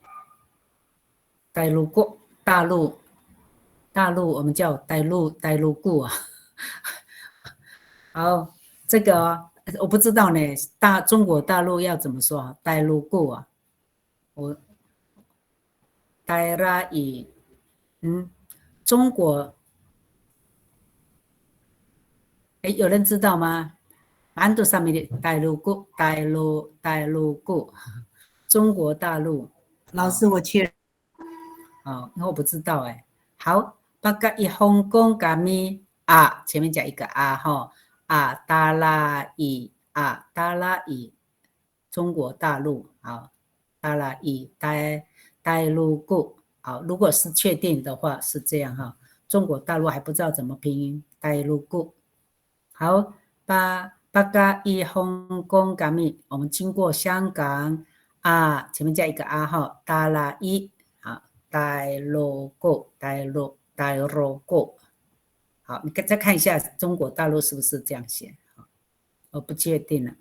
Daelugu 大陆我们叫Daelugu啊。好，这个我不知道呢，中国大陆要怎么说？Daelugu啊，我daerah i， 中国，哎，有人知道吗？Mandu上面的Daelugu，中国大陆。老师，我确认。那我不知道哎。好，Pagka i Hong Kong kami 前面加一个哈，daerah i 中国大陆，好 ，daerah i Daelugu， 好，如果是确定的话是这样哈，中国大陆还不知道怎么拼音 Daelugu。好，Pagka i Hong Kong kami 我们经过香港前面加一个哈 ，daerah i Daelugu， 好，你再看一下中国大陆是不是这样写？我不确定了。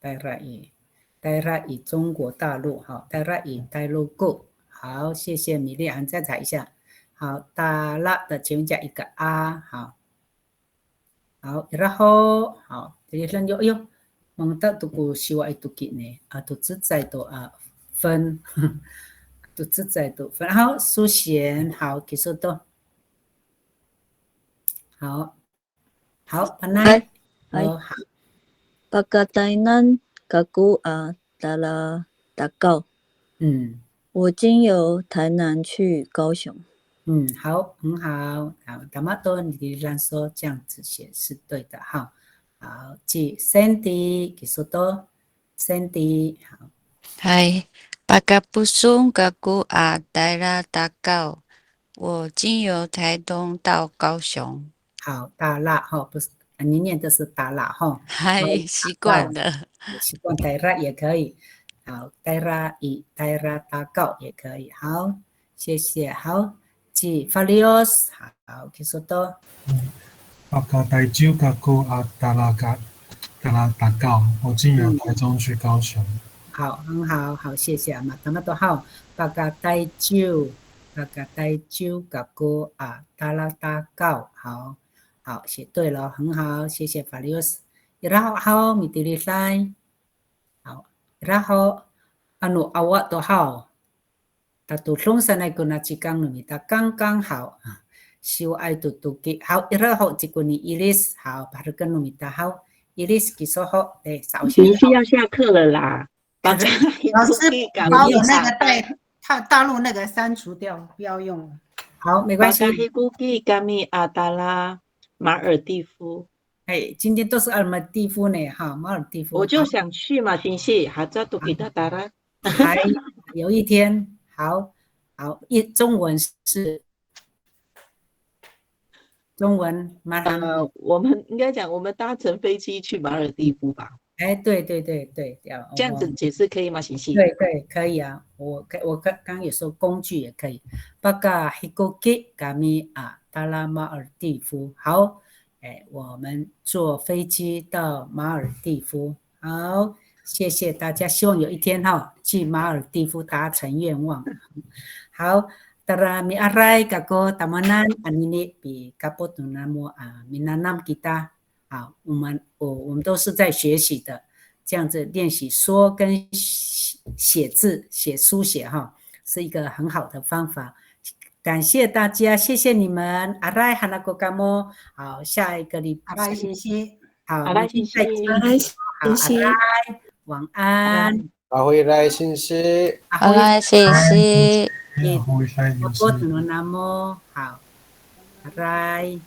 daerah i 中国大陆，好 ，daerah i Daelugu， 好，谢谢米莉安，再查一下。好 ，daerah 的前面加一个好，好，然后好，这里有蒙得都古希望都给呢啊，都自在都分，都自在都分。好，苏贤好，其实都好，好，班奈，好。Pagkatainan kaku dala Dakao。我经由台南去高雄。好，很好。好，达马多你让说这样子写是对的哈。好，记 Sandy 给说多 ，Sandy 好。嗨，Pagkapusong kaku daerah Dakao。我经由台东到高雄。好，大辣哈，不是你念的是大辣哈。嗨，习惯了。习惯台拉也可以。好，台拉大告也可以。好，谢谢。好，记 Falios 好，给说多。Pagkataijiu kaku dala Dakao。我经由台中去高雄。好，很好，好，谢谢嘛，他们都好。Pagkataijiu kaku dala Dakao。好，好，写对了，很好，谢谢 Falios。然后好，米蒂利塞。好，然后awak tu hao tatulong sanay ko na chikang numita刚好siu ay tutuki hao ira ho chikuni iris hao parakan numita hao iris kisoho 明熙要下课了啦，老师把我那个大陆那个删除掉，不要用了。好，没关系。马尔地夫。哎，今天都是马尔地夫呢，哈，马尔地夫。我就想去嘛，星系哈扎都给他打了。还有一天，好，中文是中文马上。我们应该讲，我们搭乘飞机去马尔地夫吧？哎，对，这样子解释可以吗？星系？对，可以啊。我刚也说工具也可以。Pagka hikoki kami dala马尔地夫。好。我们坐飞机到马尔地夫。好，谢谢大家，希望有一天去马尔地夫达成愿望。好，tara mi aray kako tamanan anini bi kapot namo minanam kita。好，我们都是在学习的，这样子练习说跟写字、书写是一个很好的方法。感谢大家，谢谢你们。阿赖哈那个干么？好，下一个礼拜。阿赖谢谢。好，阿赖谢谢。阿赖谢谢。晚安。阿辉来信息。阿赖谢谢。我多怎么那么好？阿赖。